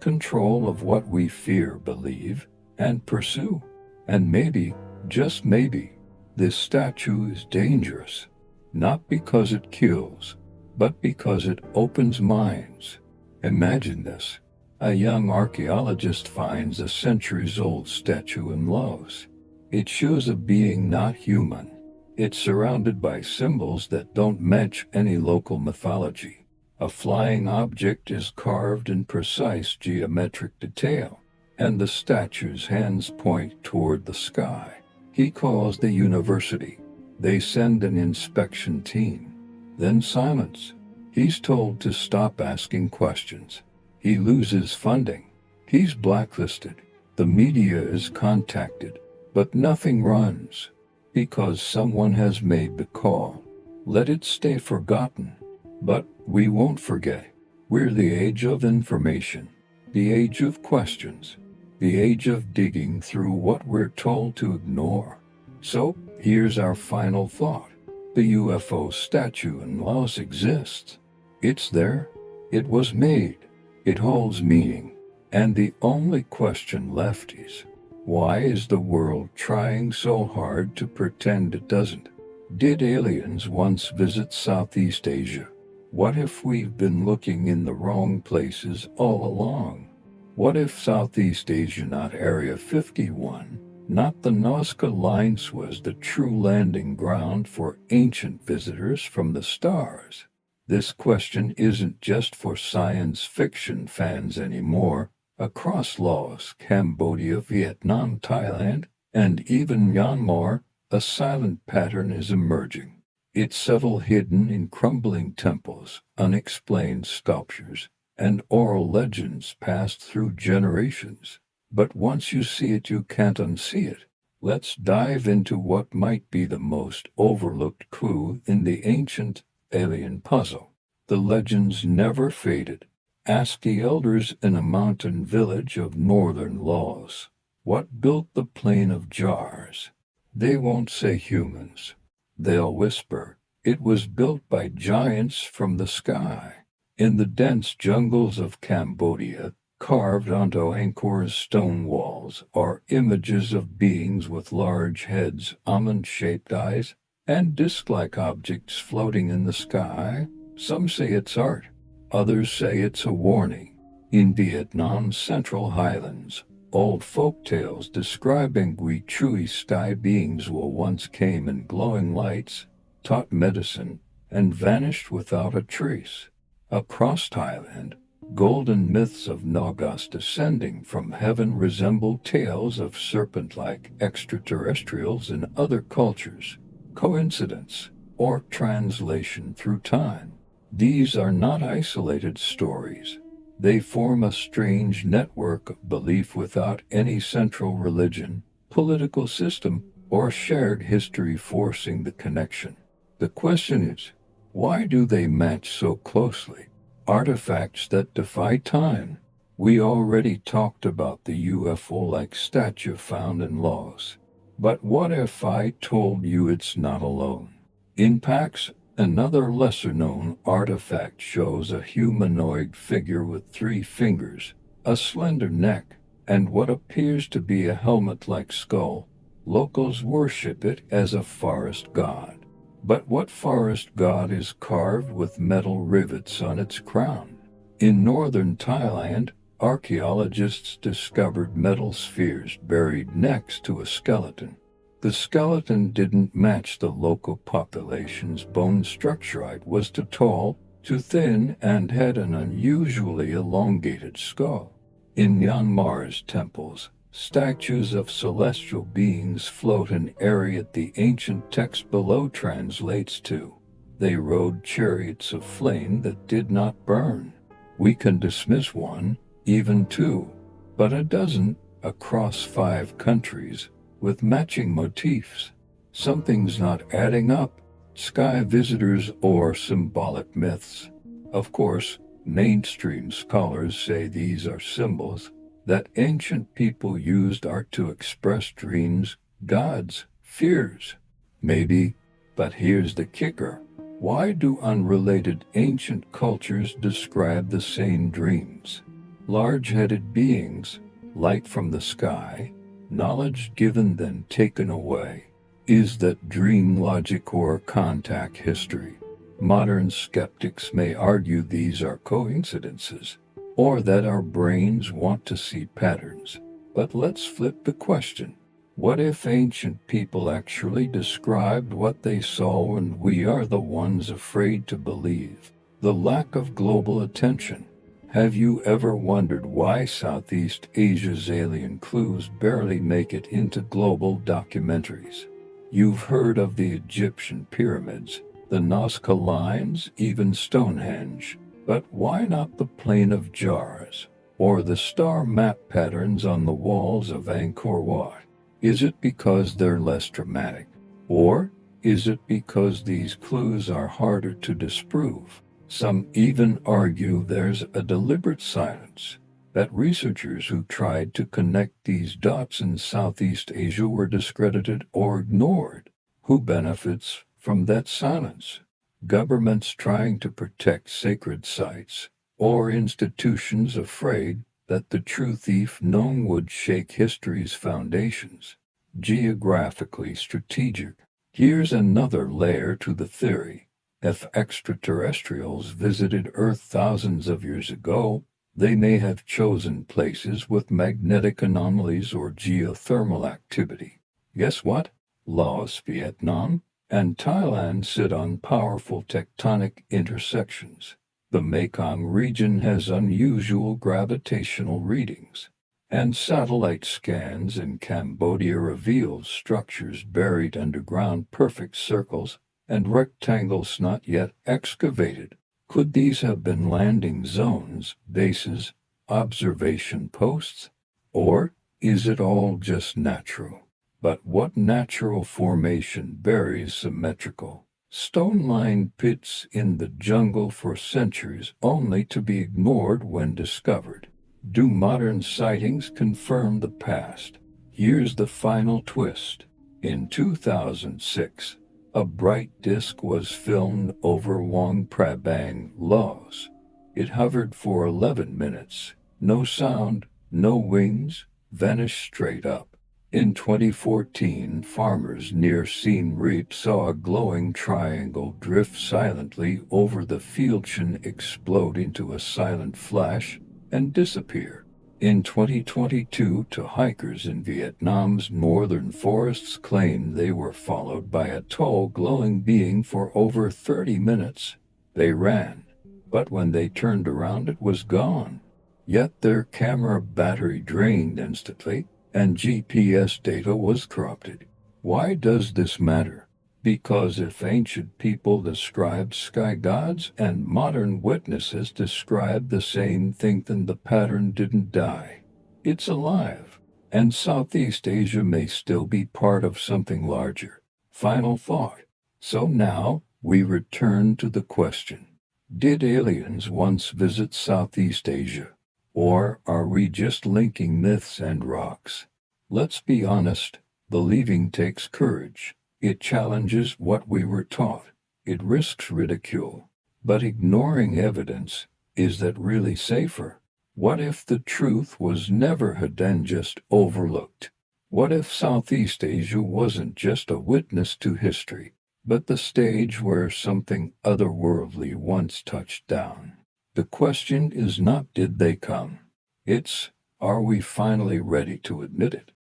Control of what we fear, believe, and pursue. And maybe, just maybe, this statue is dangerous. Not because it kills, but because it opens minds. Imagine this. A young archaeologist finds a centuries-old statue in Laos. It shows a being not human. It's surrounded by symbols that don't match any local mythology. A flying object is carved in precise geometric detail, and the statue's hands point toward the sky. He calls the university. They send an inspection team. Then silence. He's told to stop asking questions. He loses funding. He's blacklisted. The media is contacted, but nothing runs. Because someone has made the call. Let it stay forgotten. But we won't forget. We're the age of information. The age of questions. The age of digging through what we're told to ignore. So, here's our final thought. The UFO statue in Laos exists. It's there. It was made. It holds meaning. And the only question left is, why is the world trying so hard to pretend it doesn't? Did aliens once visit Southeast Asia? What if we've been looking in the wrong places all along? What if Southeast Asia, not Area 51, not the Nazca Lines, was the true landing ground for ancient visitors from the stars? This question isn't just for science fiction fans anymore. Across Laos, Cambodia, Vietnam, Thailand, and even Myanmar, a silent pattern is emerging. It's subtle, hidden in crumbling temples, unexplained sculptures, and oral legends passed through generations. But once you see it, you can't unsee it. Let's dive into what might be the most overlooked clue in the ancient alien puzzle. The legends never faded. Ask the elders in a mountain village of northern Laos. What built the plain of jars? They won't say humans. They'll whisper, it was built by giants from the sky. In the dense jungles of Cambodia, carved onto Angkor's stone walls, are images of beings with large heads, almond-shaped eyes, and disc-like objects floating in the sky. Some say it's art. Others say it's a warning. In Vietnam's central highlands, old folk tales describe angry, chewy sky beings who once came in glowing lights, taught medicine, and vanished without a trace. Across Thailand, golden myths of Nagas descending from heaven resemble tales of serpent-like extraterrestrials in other cultures. Coincidence or translation through time? These are not isolated stories. They form a strange network of belief without any central religion, political system, or shared history forcing the connection. The question is, why do they match so closely? Artifacts that defy time. We already talked about the UFO-like statue found in Laos. But what if I told you it's not alone? In Pax, another lesser-known artifact shows a humanoid figure with 3 fingers, a slender neck, and what appears to be a helmet-like skull. Locals worship it as a forest god. But what forest god is carved with metal rivets on its crown? In northern Thailand, archaeologists discovered metal spheres buried next to a skeleton. The skeleton didn't match the local population's bone structure. It was too tall, too thin, and had an unusually elongated skull. In Myanmar's temples, statues of celestial beings float in air yet the ancient text below translates to, "They rode chariots of flame that did not burn." We can dismiss 1, even 2, but a dozen, across 5 countries, with matching motifs. Something's not adding up. Sky visitors or symbolic myths. Of course, mainstream scholars say these are symbols that ancient people used art to express dreams, gods, fears. Maybe, but here's the kicker. Why do unrelated ancient cultures describe the same dreams? Large-headed beings, light from the sky, knowledge given then taken away. Is that dream logic or contact history? Modern skeptics may argue these are coincidences, or that our brains want to see patterns. But let's flip the question. What if ancient people actually described what they saw and we are the ones afraid to believe? The lack of global attention. Have you ever wondered why Southeast Asia's alien clues barely make it into global documentaries? You've heard of the Egyptian pyramids, the Nazca lines, even Stonehenge. But why not the Plain of Jars, or the star map patterns on the walls of Angkor Wat? Is it because they're less dramatic? Or is it because these clues are harder to disprove? Some even argue there's a deliberate silence, that researchers who tried to connect these dots in Southeast Asia were discredited or ignored. Who benefits from that silence? Governments trying to protect sacred sites, or institutions afraid that the true thief known would shake history's foundations? Geographically strategic. Here's another layer to the theory. If extraterrestrials visited Earth thousands of years ago, they may have chosen places with magnetic anomalies or geothermal activity. Guess what? Laos, Vietnam, and Thailand sit on powerful tectonic intersections. The Mekong region has unusual gravitational readings, and satellite scans in Cambodia reveal structures buried underground, perfect circles and rectangles not yet excavated. Could these have been landing zones, bases, observation posts? Or is it all just natural? But what natural formation buries symmetrical, stone-lined pits in the jungle for centuries only to be ignored when discovered? Do modern sightings confirm the past? Here's the final twist. In 2006, a bright disk was filmed over Luang Prabang, Laos. It hovered for 11 minutes. No sound, no wings, vanished straight up. In 2014, farmers near Siem Reap saw a glowing triangle drift silently over the field, explode into a silent flash, and disappear. In 2022, two hikers in Vietnam's northern forests claimed they were followed by a tall glowing being for over 30 minutes. They ran, but when they turned around it was gone. Yet their camera battery drained instantly, and GPS data was corrupted. Why does this matter? Because if ancient people described sky gods and modern witnesses describe the same thing, then the pattern didn't die. It's alive. And Southeast Asia may still be part of something larger. Final thought. So now, we return to the question. Did aliens once visit Southeast Asia? Or are we just linking myths and rocks? Let's be honest, believing takes courage. It challenges what we were taught. It risks ridicule. But ignoring evidence, is that really safer? What if the truth was never hidden, just overlooked? What if Southeast Asia wasn't just a witness to history, but the stage where something otherworldly once touched down? The question is not did they come? It's, are we finally ready to admit it?